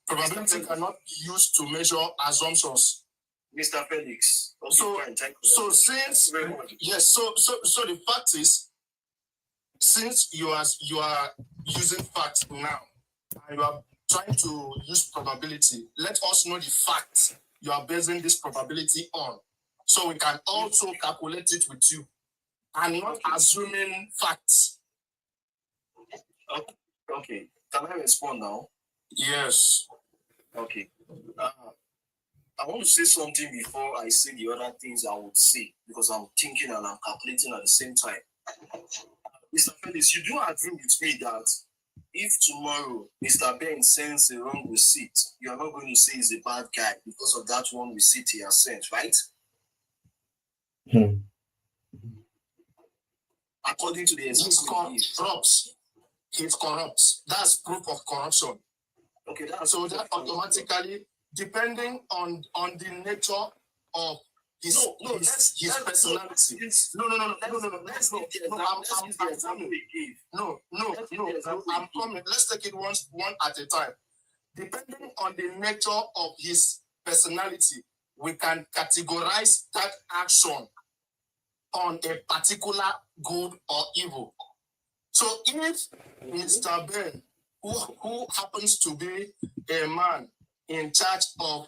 Probability cannot be used to measure assumptions. Mr. Felix. Okay, so fine, thank you. so since yes, so the fact is, since you are using facts now and you are trying to use probability, let us know the fact you are basing this probability on, so we can also calculate it with you and not assuming facts. Okay. Can I respond now? Yes. Okay. I want to say something before I say the other things I would say, because I'm thinking and I'm calculating at the same time. Mr. Felix, you do agree with me that if tomorrow Mr. Ben sends a wrong receipt, you're not going to say he's a bad guy because of that one receipt he has sent, right? According to the example, he's corrupt. That's proof of corruption. Okay, so that automatically, depending on the nature of his personality. I'm coming. Let's take it one at a time. Depending on the nature of his personality, we can categorize that action on a particular good or evil. So if Mr. Ben, who happens to be a man in charge of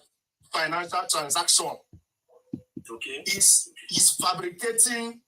financial transaction, okay, is fabricating